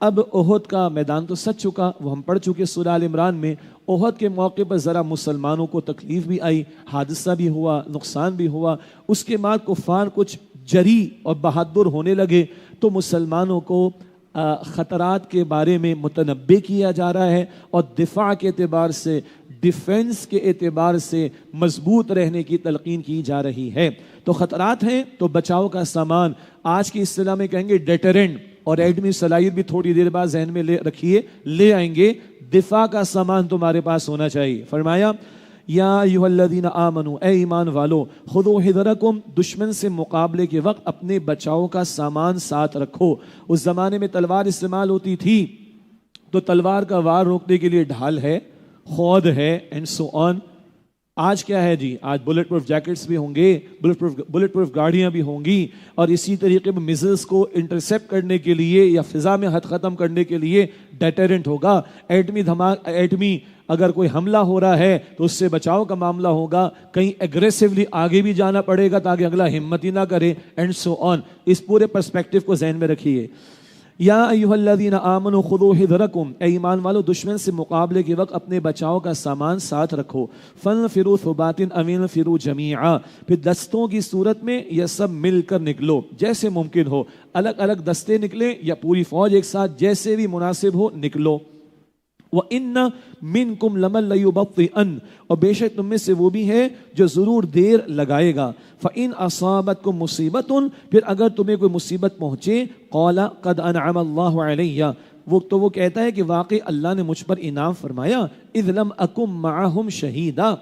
اب احد کا میدان تو سج چکا، وہ ہم پڑھ چکے سورہ آل عمران میں۔ احد کے موقع پر ذرا مسلمانوں کو تکلیف بھی آئی، حادثہ بھی ہوا، نقصان بھی ہوا۔ اس کے بعد کفار کچھ جری اور بہادر ہونے لگے، تو مسلمانوں کو خطرات کے بارے میں متنبہ کیا جا رہا ہے، اور دفاع کے اعتبار سے، ڈیفنس کے اعتبار سے مضبوط رہنے کی تلقین کی جا رہی ہے۔ تو خطرات ہیں تو بچاؤ کا سامان، آج کی اصطلاح میں کہیں گے ڈیٹرنٹ، اور ایڈمی صلاحیت بھی تھوڑی دیر بعد ذہن میں لے آئیں گے۔ دفاع کا سامان تمہارے پاس ہونا چاہیے۔ فرمایا یا ایھا الذین آمنو، اے ایمان والو، خذوا حذرکم، دشمن سے مقابلے کے وقت اپنے بچاؤ کا سامان ساتھ رکھو۔ اس زمانے میں تلوار استعمال ہوتی تھی، تو تلوار کا وار روکنے کے لیے ڈھال ہے، خود ہے، اینڈ سو آن۔ آج کیا ہے جی؟ آج بلٹ پروف جیکٹس بھی ہوں گے، بلٹ پروف گاڑیاں بھی ہوں گی، اور اسی طریقے میں میزلز کو انٹرسیپٹ کرنے کے لیے یا فضا میں حد ختم کرنے کے لیے ڈیٹرنٹ ہوگا۔ ایٹمی اگر کوئی حملہ ہو رہا ہے تو اس سے بچاؤ کا معاملہ ہوگا، کہیں ایگریسولی آگے بھی جانا پڑے گا تاکہ اگلا ہمت ہی نہ کرے، اینڈ سو آن۔ اس پورے پرسپیکٹو کو ذہن میں رکھیے۔ یا ایھا الذین آمنوا خذوا حذرکم، اے ایمان والو، دشمن سے مقابلے کے وقت اپنے بچاؤ کا سامان ساتھ رکھو۔ فانفروا ثبات او انفروا جمیعا، پھر دستوں کی صورت میں یا سب مل کر نکلو، جیسے ممکن ہو، الگ الگ دستے نکلیں یا پوری فوج ایک ساتھ، جیسے بھی مناسب ہو نکلو۔ وَإِنَّ مِنْكُمْ لَمَن لَيُبَطِّئَنَّ، اور بے شک تم میں سے وہ بھی ہے جو ضرور دیر لگائے گا۔ فَإِنْ أَصَابَتْكُمْ مُصِيبَةٌ، پھر اگر تمہیں کوئی مصیبت پہنچے، قَالَ قَدْ أَنْعَمَ اللَّهُ عَلَيَّ، وہ کہتا ہے کہ واقعی اللہ نے مجھ پر انعام فرمایا۔ إِذْ لَمْ أَكُنْ مَعَهُمْ شَهِيدًا،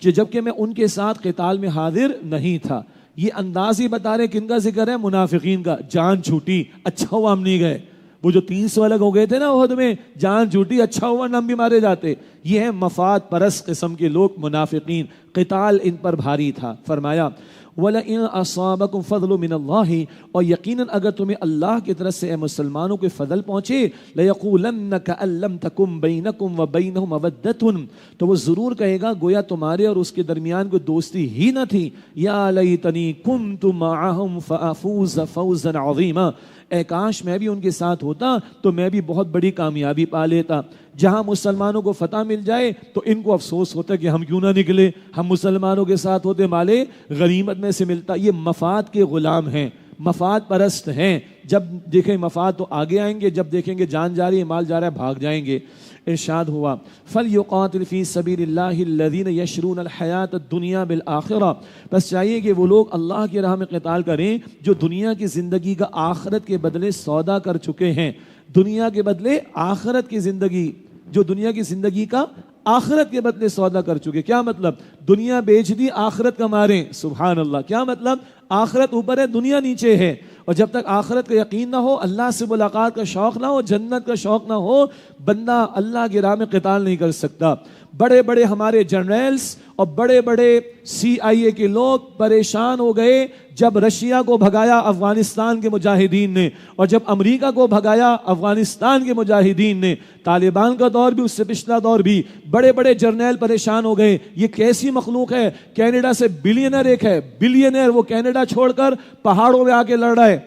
جبکہ میں ان کے ساتھ قتال میں حاضر نہیں تھا۔ یہ انداز ہی بتا رہے کن کا ذکر ہے؟ منافقین کا۔ جان چھوٹی، اچھا ہوا ہم نہیں گئے۔ وہ جو 300 الگ ہو گئے تھے نا احد میں، جان چھوٹی، اچھا ہوا نم بھی مارے جاتے۔ یہ ہے مفاد پرست قسم کے لوگ، منافقین، قتال ان پر بھاری تھا۔ فرمایا وَلَئِنْ أَصَابَكُمْ فَضْلٌ مِّنَ اللَّهِ، اور یقیناً اگر تمہیں اللہ کی طرف سے اے مسلمانوں کے فضل پہنچے، لَيَقُولَنَّ كَأَن لَّمْ تَكُن بَيْنَكُمْ وَبَيْنَهُ مَوَدَّةٌ، تو وہ ضرور کہے گا گویا تمہارے اور اس کے درمیان کوئی دوستی ہی نہ تھی۔ یا لیتنی كنت معهم فأفوز فوزا عظیما، اے کاش میں بھی ان کے ساتھ ہوتا تو میں بھی بہت بڑی کامیابی پا لیتا۔ جہاں مسلمانوں کو فتح مل جائے تو ان کو افسوس ہوتا کہ ہم کیوں نہ نکلے، ہم مسلمانوں کے ساتھ ہوتے، مالے غنیمت میں سے ملتا۔ یہ مفاد کے غلام ہیں، مفاد پرست ہیں۔ جب دیکھیں مفاد تو آگے آئیں گے، جب دیکھیں گے جان جا رہی ہے، مال جا رہا ہے، بھاگ جائیں گے۔ ارشاد ہوا فَلْيُقَاتِلْ فِي سَبِيلِ اللَّهِ الَّذِينَ يَشْرُونَ الْحَيَاةَ الدُّنْيَا بِالْآخِرَةِ، بس چاہیے کہ وہ لوگ اللہ کی راہ میں قتال کریں جو دنیا کی زندگی کا آخرت کے بدلے سودا کر چکے ہیں۔ دنیا کے بدلے آخرت کی زندگی، جو دنیا کی زندگی کا آخرت کے بدلے سودا کر چکے۔ کیا مطلب؟ دنیا بیچ دی آخرت کما رہے ہیں۔ سبحان اللہ، کیا مطلب؟ آخرت اوپر ہے، دنیا نیچے ہے، اور جب تک آخرت کا یقین نہ ہو، اللہ سے ملاقات کا شوق نہ ہو، جنت کا شوق نہ ہو، بندہ اللہ کی راہ میں قتال نہیں کر سکتا۔ بڑے بڑے ہمارے جنرلز اور بڑے بڑے CIA کے لوگ پریشان ہو گئے جب رشیا کو بھگایا افغانستان کے مجاہدین نے، اور جب امریکہ کو بھگایا افغانستان کے مجاہدین نے۔ طالبان کا دور بھی، اس سے پچھلا دور بھی، بڑے بڑے جرنیل پریشان ہو گئے۔ یہ کیسی مخلوق ہے؟ کینیڈا سے بلینئر ایک ہے، بلینئر، وہ کینیڈا چھوڑ کر پہاڑوں میں آ کے لڑ رہا ہے۔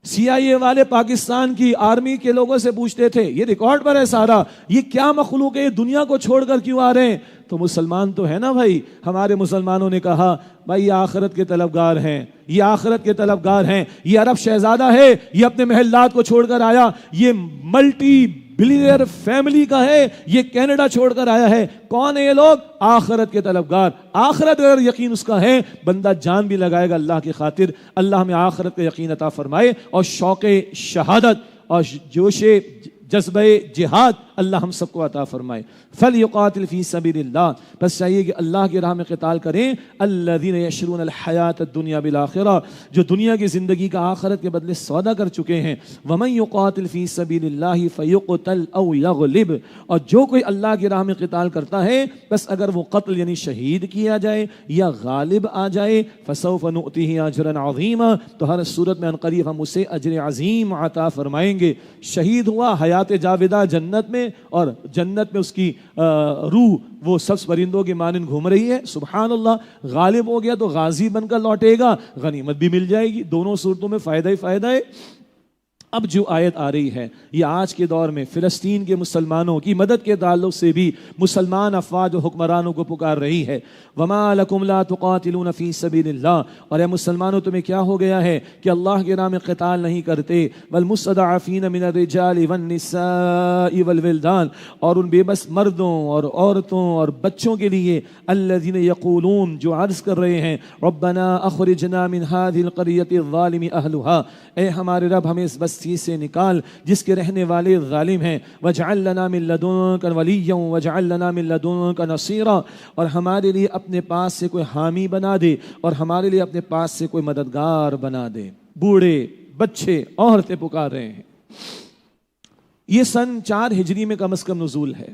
CIA والے پاکستان کی آرمی کے لوگوں سے پوچھتے تھے، یہ ریکارڈ پر ہے سارا، یہ کیا مخلوق ہے، یہ دنیا کو چھوڑ کر کیوں آ رہے ہیں؟ تو مسلمان تو ہے نا بھائی، ہمارے مسلمانوں نے کہا بھائی یہ آخرت کے طلبگار ہیں، یہ آخرت کے طلبگار ہیں، یہ عرب شہزادہ ہے، یہ اپنے محلات کو چھوڑ کر آیا، یہ ملٹی بلینئر فیملی کا ہے، یہ کینیڈا چھوڑ کر آیا ہے۔ کون ہے یہ لوگ؟ آخرت کے طلبگار۔ آخرت اگر یقین اس کا ہے، بندہ جان بھی لگائے گا اللہ کی خاطر۔ اللہ ہمیں آخرت کا یقین عطا فرمائے، اور شوق شہادت اور جوش جذبہ جہاد اللہ ہم سب کو عطا فرمائے۔ فَلْيُقَاتِلْ فِي سَبِيلِ اللَّهِ، بس چاہیے کہ اللہ کی راہ میں قتال کریں۔ الَّذِينَ يَشْرُونَ الْحَيَاةَ الدُّنْيَا بِالْآخِرَةِ، جو دنیا کی زندگی کا آخرت کے بدلے سودا کر چکے ہیں۔ وَمَن يُقَاتِلْ فِي سَبِيلِ اللَّهِ فَيُقْتَلْ أَوْ يَغْلِبْ، اور جو کوئی اللہ کی راہ میں قتال کرتا ہے، بس اگر وہ قتل یعنی شہید کیا جائے یا غالب آ جائے، فَسَوْفَ نُؤْتِهِ أَجْرًا عَظِيمًا، تو ہر صورت میں عنقریب ہم اسے اجر عظیم عطا فرمائیں گے۔ شہید ہوا حیات جاودہ جنت میں، اور جنت میں اس کی روح وہ سبز پرندوں کے مانند گھوم رہی ہے۔ سبحان اللہ۔ غالب ہو گیا تو غازی بن کر لوٹے گا، غنیمت بھی مل جائے گی۔ دونوں صورتوں میں فائدہ ہی فائدہ ہے۔ اب جو آیت آ رہی ہے یہ آج کے دور میں فلسطین کے مسلمانوں کی مدد کے تعلق سے بھی مسلمان افواج و حکمرانوں کو پکار رہی ہے. وَمَا لَكُمْ لَا تُقَاتِلُونَ فِي سَبِيلِ اللَّهِ، اور اے مسلمانوں تمہیں کیا ہو گیا ہے کہ اللہ کے راہ میں قتال نہیں کرتے. وَالْمُسْتَضْعَفِينَ مِنَ الرِّجَالِ وَالنِّسَاءِ وَالْوِلْدَانِ، اور ان بے بس مردوں اور عورتوں اور بچوں کے لیے الَّذِينَ يَقُولُونَ، جو عرض کر رہے ہیں رَبَّنَا أَخْرِجْنَا مِنْ هَذِهِ الْقَرْيَةِ الظَّالِمِ أَهْلُهَا، اے ہمارے رب ہمیں اس بستی سے نکال جس کے رہنے والے ظالم ہیں. وَاجْعَل لَّنَا مِن لَّدُنكَ وَلِيًّا وَاجْعَل لَّنَا مِن لَّدُنكَ نَصِيرًا، اور ہمارے لیے اپنے پاس سے کوئی حامی بنا دے اور ہمارے لیے اپنے پاس سے کوئی مددگار بنا دے. بوڑھے بچے عورتیں پکار رہے ہیں. یہ سن 4 ہجری میں کم از کم نزول ہے.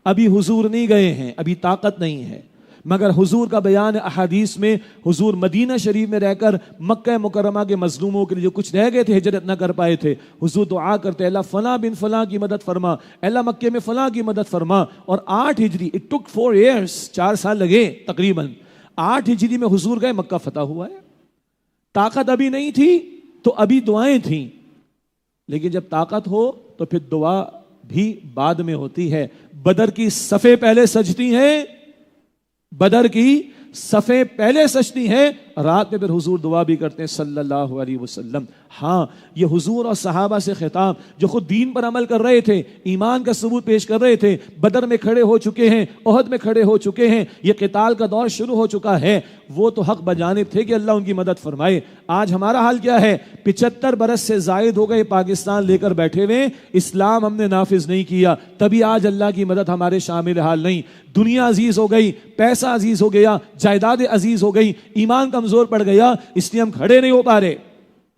ابھی حضور نہیں گئے ہیں، ابھی طاقت نہیں ہے، مگر حضور کا بیان احادیث میں حضور مدینہ شریف میں رہ کر مکہ مکرمہ کے مظلوموں کے لیے جو کچھ رہ گئے تھے ہجرت نہ کر پائے تھے، حضور دعا کرتے اللہ فلاں بن فلاں کی مدد فرما، اللہ مکے میں فلاں کی مدد فرما. اور 8 ہجری اٹ ٹک 4 ایئرس، 4 سال لگے تقریباً. 8 ہجری میں حضور گئے، مکہ فتح ہوا ہے. طاقت ابھی نہیں تھی تو ابھی دعائیں تھیں، لیکن جب طاقت ہو تو پھر دعا بھی بعد میں ہوتی ہے. بدر کی صفیں پہلے سجتی ہیں، بدر کی صفیں پہلے سجتی ہیں، رات میں پھر حضور دعا بھی کرتے ہیں صلی اللہ علیہ وسلم. ہاں یہ حضور اور صحابہ سے خطاب جو خود دین پر عمل کر رہے تھے، ایمان کا ثبوت پیش کر رہے تھے، بدر میں کھڑے ہو چکے ہیں، احد میں کھڑے ہو چکے ہیں، یہ قتال کا دور شروع ہو چکا ہے. وہ تو حق بجانب تھے کہ اللہ ان کی مدد فرمائے. آج ہمارا حال کیا ہے؟ 75 برس سے زائد ہو گئے پاکستان لے کر بیٹھے ہوئے، اسلام ہم نے نافذ نہیں کیا، تبھی آج اللہ کی مدد ہمارے شامل حال نہیں. دنیا عزیز ہو گئی، پیسہ عزیز ہو گیا، جائیداد عزیز ہو گئی، ایمان کمزور پڑ گیا، اس لیے ہم کھڑے نہیں ہو پا رہے،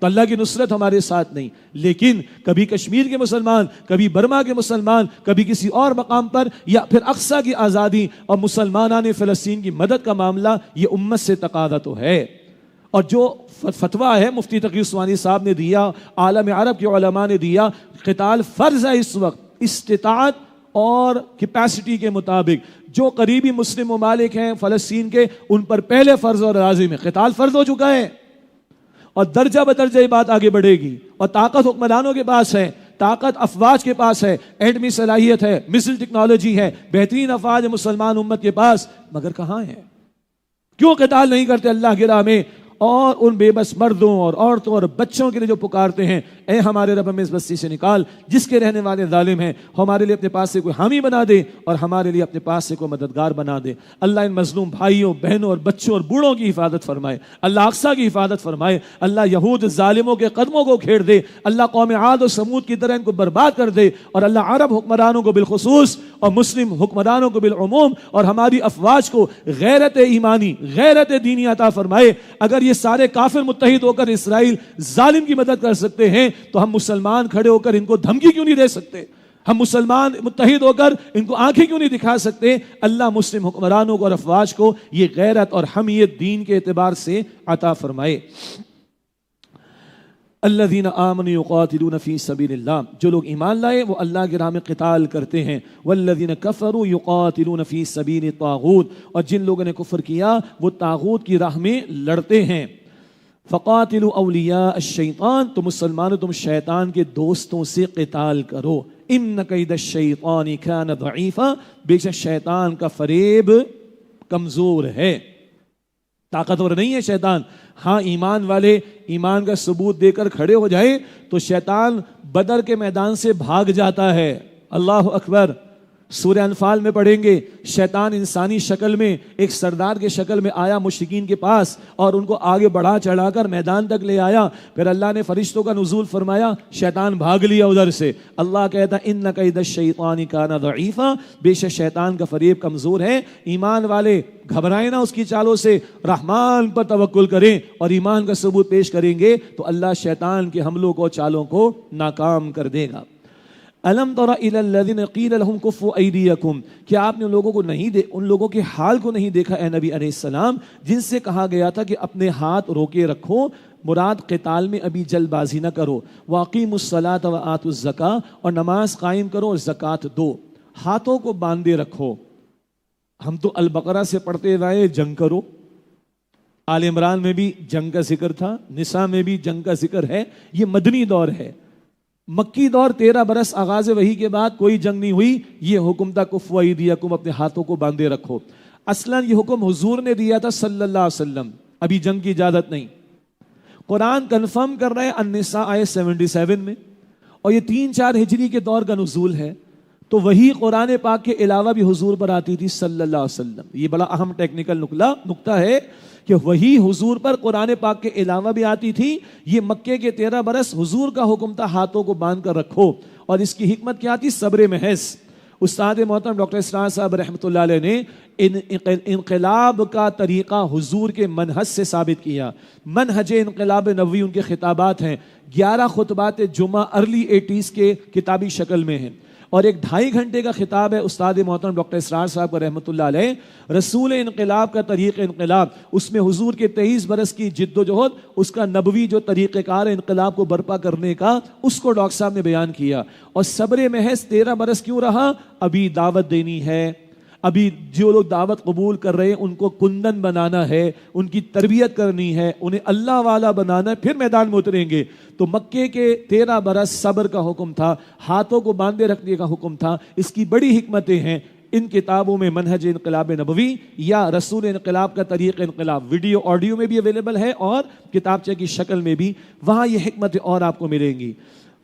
تو اللہ کی نصرت ہمارے ساتھ نہیں. لیکن کبھی کشمیر کے مسلمان، کبھی برما کے مسلمان، کبھی کسی اور مقام پر، یا پھر اقصیٰ کی آزادی اور مسلمانان فلسطین کی مدد کا معاملہ، یہ امت سے تقاضا تو ہے. اور جو فتویٰ ہے مفتی تقی عثمانی صاحب نے دیا، عالم عرب کے علماء نے دیا، قتال فرض ہے اس وقت استطاعت اور کیپیسٹی کے مطابق. جو قریبی مسلم ممالک ہیں فلسطین کے، ان پر پہلے فرض اور لازم ہے، قتال فرض ہو چکا ہے، اور درجہ بدرجہ یہ بات آگے بڑھے گی. اور طاقت حکمرانوں کے پاس ہے، طاقت افواج کے پاس ہے، ایٹمی صلاحیت ہے، مثل ٹیکنالوجی ہے، بہترین افواج مسلمان امت کے پاس، مگر کہاں ہے؟ کیوں قتال نہیں کرتے اللہ کی راہ میں؟ اور ان بے بس مردوں اور عورتوں اور بچوں کے لیے جو پکارتے ہیں اے ہمارے رب ہمیں اس بستی سے نکال جس کے رہنے والے ظالم ہیں، ہمارے لیے اپنے پاس سے کوئی حامی بنا دے اور ہمارے لیے اپنے پاس سے کوئی مددگار بنا دے. اللہ ان مظلوم بھائیوں بہنوں اور بچوں اور بوڑھوں کی حفاظت فرمائے، اللہ اقصیٰ کی حفاظت فرمائے، اللہ یہود ظالموں کے قدموں کو کھیر دے، اللہ قوم عاد و سمود کی طرح ان کو برباد کر دے، اور اللہ عرب حکمرانوں کو بالخصوص اور مسلم حکمرانوں کو بالعموم اور ہماری افواج کو غیرت ایمانی، غیرت دینی عطا فرمائے. اگر یہ سارے کافر متحد ہو کر اسرائیل ظالم کی مدد کر سکتے ہیں تو ہم مسلمان کھڑے ہو کر ان کو دھمکی کیوں نہیں دے سکتے؟ ہم مسلمان متحد ہو کر ان کو آنکھیں کیوں نہیں دکھا سکتے؟ اللہ مسلم حکمرانوں کو اور افواج کو یہ غیرت اور حمیت دین کے اعتبار سے عطا فرمائے. الذین آمنوا یقاتلون فی سبیل اللہ، جو لوگ ایمان لائے وہ اللہ کی راہ میں قتال کرتے ہیں. والذین کفروا یقاتلون فی سبیل الطاغوت، اور جن لوگوں نے کفر کیا وہ طاغوت کی راہ میں لڑتے ہیں. فقاتلوا اولیاء الشیطان، تو مسلمانوں تم شیطان کے دوستوں سے قتال کرو. ان کید الشیطان کان ضعیفا، بے شک شیطان کا فریب کمزور ہے، طاقتور نہیں ہے شیطان. ہاں ایمان والے ایمان کا ثبوت دے کر کھڑے ہو جائیں تو شیطان بدر کے میدان سے بھاگ جاتا ہے. اللہ اکبر. سورہ انفال میں پڑھیں گے شیطان انسانی شکل میں ایک سردار کے شکل میں آیا مشرکین کے پاس اور ان کو آگے بڑھا چڑھا کر میدان تک لے آیا. پھر اللہ نے فرشتوں کا نزول فرمایا، شیطان بھاگ لیا ادھر سے. اللہ کہتا ان کید الشیطان کان ضعیفا، بے شک شیطان کا فریب کمزور ہے. ایمان والے گھبرائیں نہ اس کی چالوں سے، رحمان پر توکل کریں اور ایمان کا ثبوت پیش کریں گے تو اللہ شیطان کے حملوں کو چالوں کو ناکام کر دے گا. الم تر الی الذین قیل لهم کفوا ایدیکم، کیا آپ نے ان لوگوں کے حال کو نہیں دیکھا اے نبی علیہ السلام جن سے کہا گیا تھا کہ اپنے ہاتھ روکے رکھو، مراد قتال میں ابھی جلد بازی نہ کرو. واقیموا الصلاۃ وآتوا الزکاۃ، اور نماز قائم کرو اور زکوٰۃ دو. ہاتھوں کو باندھے رکھو. ہم تو البقرہ سے پڑھتے ہوئے جنگ کرو، آل عمران میں بھی جنگ کا ذکر تھا، نساء میں بھی جنگ کا ذکر ہے. یہ مدنی دور ہے. مکی دور 13 برس آغاز وحی کے بعد کوئی جنگ نہیں ہوئی. یہ حکم تھا کفوا ایدیکم، اپنے ہاتھوں کو باندھے رکھو. اصلاً یہ حکم حضور نے دیا تھا صلی اللہ علیہ وسلم، ابھی جنگ کی اجازت نہیں. قرآن کنفرم کر رہے ہیں النساء آیت 77 میں، اور یہ 3-4 ہجری کے دور کا نزول ہے. تو وہی قرآن پاک کے علاوہ بھی حضور پر آتی تھی صلی اللہ علیہ وسلم. یہ بڑا اہم ٹیکنیکل نقطہ ہے کہ وہی حضور پر قرآن پاک کے علاوہ بھی آتی تھی. یہ مکے کے 13 برس حضور کا حکم تھا ہاتھوں کو باندھ کر رکھو. اور اس کی حکمت کیا تھی؟ صبر محض. استاد محترم ڈاکٹر اسرار صاحب رحمۃ اللہ علیہ نے انقلاب کا طریقہ حضور کے منہج سے ثابت کیا. منہج انقلاب نبوی ان کے خطابات ہیں. 11 خطبات جمعہ ارلی 80s کے کتابی شکل میں ہیں، اور ایک 2.5 گھنٹے کا خطاب ہے استاد محترم ڈاکٹر اسرار صاحب رحمۃ اللہ علیہ، رسول انقلاب کا طریق انقلاب. اس میں حضور کے 23 برس کی جد و جہد، اس کا نبوی جو طریقہ کار انقلاب کو برپا کرنے کا، اس کو ڈاکٹر صاحب نے بیان کیا. اور صبر محض 13 برس کیوں رہا؟ ابھی دعوت دینی ہے، ابھی جو لوگ دعوت قبول کر رہے ہیں ان کو کندن بنانا ہے، ان کی تربیت کرنی ہے، انہیں اللہ والا بنانا ہے، پھر میدان میں اتریں گے. تو مکے کے 13 برس صبر کا حکم تھا، ہاتھوں کو باندھے رکھنے کا حکم تھا. اس کی بڑی حکمتیں ہیں ان کتابوں میں. منہج انقلاب نبوی یا رسول انقلاب کا طریق انقلاب ویڈیو آڈیو میں بھی اویلیبل ہے اور کتابچے کی شکل میں بھی، وہاں یہ حکمتیں اور آپ کو ملیں گی.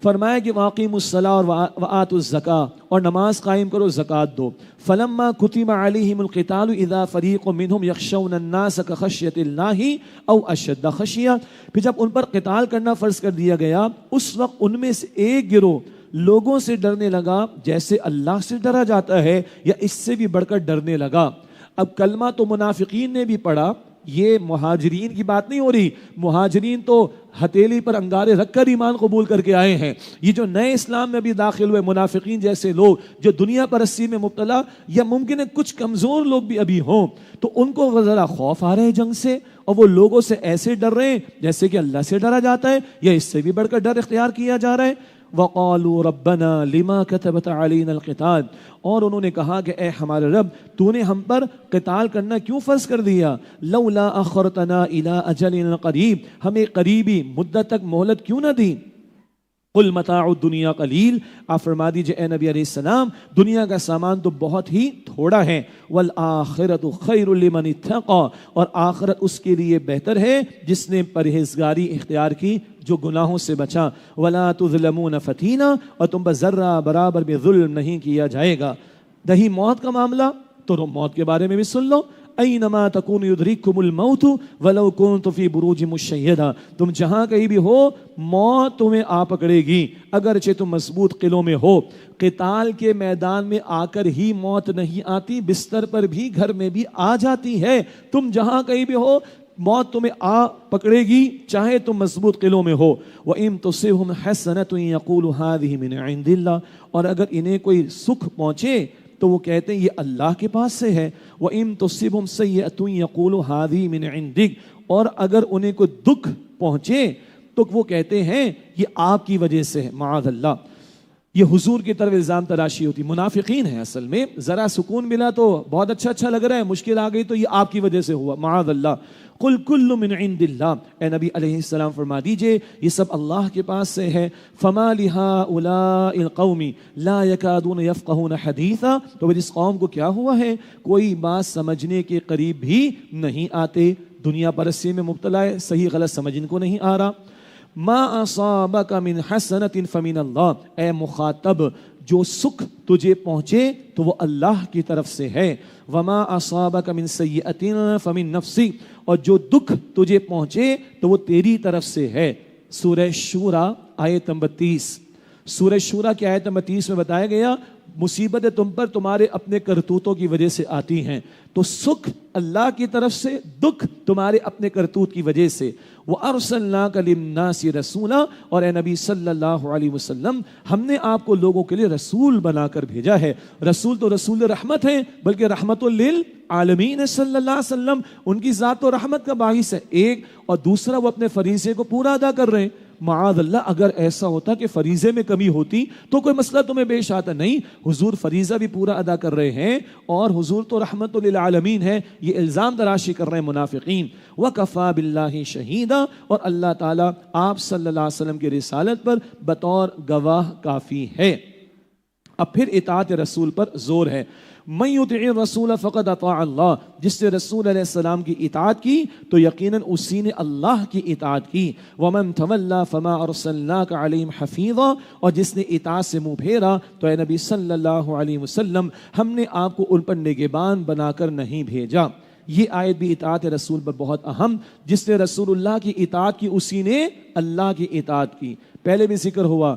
فرمایا کہ واقیموا الصلاۃ وآتوا الزکاۃ، اور نماز قائم کرو، زکوٰۃ دو. فلما کتب علیہم القتال اذا فریق منہم یخشون الناس کخشیۃ اللہ او اشد خشیہ. پھر جب ان پر قتال کرنا فرض کر دیا گیا، اس وقت ان میں سے ایک گروہ لوگوں سے ڈرنے لگا جیسے اللہ سے ڈرا جاتا ہے یا اس سے بھی بڑھ کر ڈرنے لگا. اب کلمہ تو منافقین نے بھی پڑھا، یہ مہاجرین کی بات نہیں ہو رہی. مہاجرین تو ہتھیلی پر انگارے رکھ کر ایمان قبول کر کے آئے ہیں. یہ جو نئے اسلام میں بھی داخل ہوئے منافقین جیسے لوگ جو دنیا پرستی میں مبتلا، یا ممکن ہے کچھ کمزور لوگ بھی ابھی ہوں، تو ان کو ذرا خوف آ رہا ہے جنگ سے، اور وہ لوگوں سے ایسے ڈر رہے ہیں جیسے کہ اللہ سے ڈرا جاتا ہے یا اس سے بھی بڑھ کر ڈر اختیار کیا جا رہا ہے. وَقَالُوا رَبَّنَا لِمَا كَتَبْتَ عَلَيْنَا الْقِتَالَ، اور انہوں نے کہا کہ اے ہمارے رب، تو نے ہم پر قتال کرنا کیوں فرض کر دیا؟ لَوْلَا أَخَّرْتَنَا إِلَىٰ أَجَلٍ قَرِيبٍ، ہمیں قریبی مدت تک مہلت کیوں نہ دی؟ قُلْ مَتَاعُ الدُّنْيَا قَلِيلٌ، آپ فرما دیجئے اے نبی علیہ السلام، دنیا کا سامان تو بہت ہی تھوڑا ہے. وَالْآخِرَةُ خَيْرٌ لِمَنِ اتَّقَىٰ، اور آخرت اس کے لیے بہتر ہے جس نے پرہیزگاری اختیار کی، جو گناہوں سے بچا. وَلَا تُظْلَمُونَ فَتِيلًا، اور تم پر ذرہ برابر بھی ظلم نہیں کیا جائے گا. رہی موت کا معاملہ تو موت کے بارے میں بھی سن لو. اینما تکون یدرککم الموت ولو کنتم فی بروج مشیدہ، تم جہاں کہیں بھی ہو موت تمہیں آ پکڑے گی اگرچہ تم مضبوط قلعوں میں ہو. قتال کے میدان میں آ کر ہی موت نہیں آتی، بستر پر بھی، گھر میں بھی آ جاتی ہے. تم جہاں کہیں بھی ہو موت تمہیں آ پکڑے گی چاہے تم مضبوط قلعوں میں ہو. وَإِن تُصِبْهُمْ حَسَنَةٌ يَقُولُ هَٰذِهِ مِنْ عِندِ اللَّهِ، اور اگر انہیں کوئی سکھ پہنچے تو وہ کہتے ہیں یہ اللہ کے پاس سے ہے. وَإِن تُصِبْهُمْ سَيِّئَةٌ يَقُولُ هَٰذِهِ مِنْ عِندِكَ، اور اگر انہیں کوئی دکھ پہنچے تو وہ کہتے ہیں یہ آپ کی وجہ سے ہے. معاذ اللہ، یہ حضور کی طرف الزام تراشی ہوتی. منافقین ہیں اصل میں، ذرا سکون ملا تو بہت اچھا لگ رہا ہے، مشکل آ گئی تو یہ آپ کی وجہ سے ہوا. معاذ اللہ. قل کل من عند اللہ، اے نبی علیہ السلام فرما دیجئے یہ سب اللہ کے پاس سے ہے. فما لہؤلاء القوم لا يكادون يفقهون حدیثا، تو اس قوم کو کیا ہوا ہے، کوئی بات سمجھنے کے قریب بھی نہیں آتے. دنیا پرستی میں مبتلا ہے، صحیح غلط سمجھ ان کو نہیں آ رہا. ما اصابک من حسنۃ فمن اللہ، اے مخاطب جو سکھ تجھے پہنچے تو وہ اللہ کی طرف سے ہے. وما اصابک من سیئۃ فمن نفسک، اور جو دکھ تجھے پہنچے تو وہ تیری طرف سے ہے. سورہ شورى آیت نمبر 30، سورہ شورى کی آیت نمبر 30 میں بتایا گیا مصیبتیں تم پر تمہارے اپنے کرتوتوں کی وجہ سے آتی ہیں. تو سکھ اللہ کی طرف سے، دکھ تمہارے اپنے کرتوت کی وجہ سے. وَأَرْسَلْنَاكَ لِلنَّاسِ رَسُولًا، اور اے نبی صلی اللہ علیہ وسلم ہم نے آپ کو لوگوں کے لیے رسول بنا کر بھیجا ہے. رسول تو رسول رحمت ہیں، بلکہ رحمت للعالمین صلی اللہ علیہ وسلم، ان کی ذات و رحمت کا باعث ہے ایک، اور دوسرا وہ اپنے فریضے کو پورا ادا کر رہے ہیں. معاذ اللہ اگر ایسا ہوتا کہ فریضے میں کمی ہوتی تو کوئی مسئلہ تمہیں پیش آتا نہیں، حضور فریضہ بھی پورا ادا کر رہے ہیں اور حضور تو رحمت للعالمین ہے، یہ الزام تراشی کر رہے ہیں منافقین۔ وَكَفَى بِاللَّهِ شَهِيدًا، اور اللہ تعالیٰ آپ صلی اللہ علیہ وسلم کی رسالت پر بطور گواہ کافی ہے۔ اب پھر اطاعت رسول پر زور ہے۔ مَن يُطِعِ الرَّسُولَ فَقَدْ أَطَاعَ اللَّهَ، جس نے رسول علیہ السلام کی اطاعت کی تو یقیناً اسی نے اللہ کی اطاعت کی۔ وَمَن تَوَلَّىٰ فَمَا أَرْسَلْنَاكَ عَلَيْهِمْ حَفِيظًا، اور جس نے اطاعت سے منہ پھیرا تو اے نبی صلی اللہ علیہ وسلم ہم نے آپ کو ان پر نگہبان بنا کر نہیں بھیجا۔ یہ آیت بھی اطاعت رسول پر بہت اہم، جس نے رسول اللہ کی اطاعت کی اسی نے اللہ کی اطاعت کی۔ پہلے بھی ذکر ہوا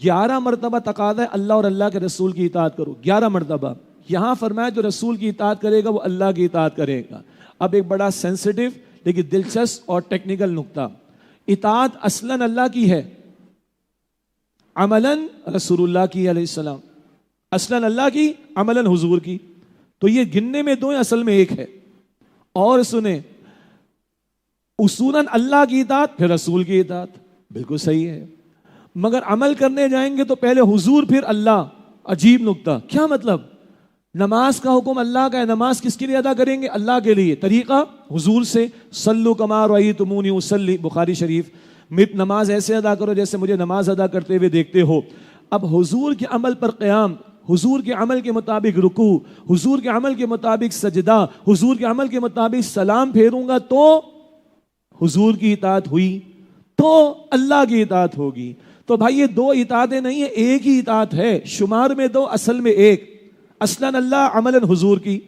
11 مرتبہ تقاضا ہے اللہ اور اللہ کے رسول کی اطاعت کرو، 11 مرتبہ۔ یہاں فرمایا جو رسول کی اطاعت کرے گا وہ اللہ کی اطاعت کرے گا۔ اب ایک بڑا سینسٹیو لیکن دلچسپ اور ٹیکنیکل نقطہ، اطاعت اصلاً اللہ کی ہے، عملاً رسول اللہ کی علیہ السلام، اصلاً اللہ کی، عملاً حضور کی۔ تو یہ گننے میں دو ہیں، اصل میں ایک ہے۔ اور سنیں، اصولاً اللہ کی اطاعت پھر رسول کی اطاعت، بالکل صحیح ہے، مگر عمل کرنے جائیں گے تو پہلے حضور پھر اللہ۔ عجیب نقطہ، کیا مطلب؟ نماز کا حکم اللہ کا ہے، نماز کس کے لیے ادا کریں گے؟ اللہ کے لیے، طریقہ حضور سے، صلو کما رأیتمونی اصلی، بخاری شریف، نماز ایسے ادا کرو جیسے مجھے نماز ادا کرتے ہوئے دیکھتے ہو۔ اب حضور کے عمل پر قیام، حضور کے عمل کے مطابق رکوع، حضور کے عمل کے مطابق سجدہ، حضور کے عمل کے مطابق سلام پھیروں گا تو حضور کی اطاعت ہوئی، تو اللہ کی اطاعت ہوگی۔ تو بھائی یہ دو اطاعتیں نہیں ہیں، ایک ہی اطاعت ہے، شمار میں دو اصل میں ایک، اصلاً اللہ عملاً حضور کی۔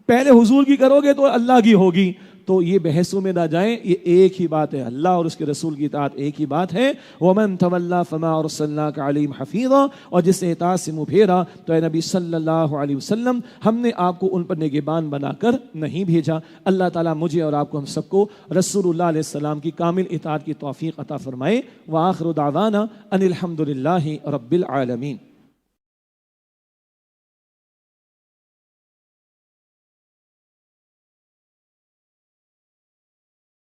پہلے حضور کی کرو گے تو اللہ کی ہوگی۔ تو یہ بحثوں میں نہ جائیں، یہ ایک ہی بات ہے، اللہ اور اس کے رسول کی اطاعت ایک ہی بات ہے۔ وَمَن تَوَلَّىٰ فَمَا أَرْسَلْنَاكَ عَلَيْهِمْ حَفِيظًا، اور جس نے اطاعت سے منہ پھیرا تو اے نبی صلی اللہ علیہ وسلم ہم نے آپ کو ان پر نگہبان بنا کر نہیں بھیجا۔ اللہ تعالیٰ مجھے اور آپ کو، ہم سب کو رسول اللہ علیہ السلام کی کامل اطاعت کی توفیق عطا فرمائے۔ وآخر دعوانا ان الحمد للہ رب العالمین۔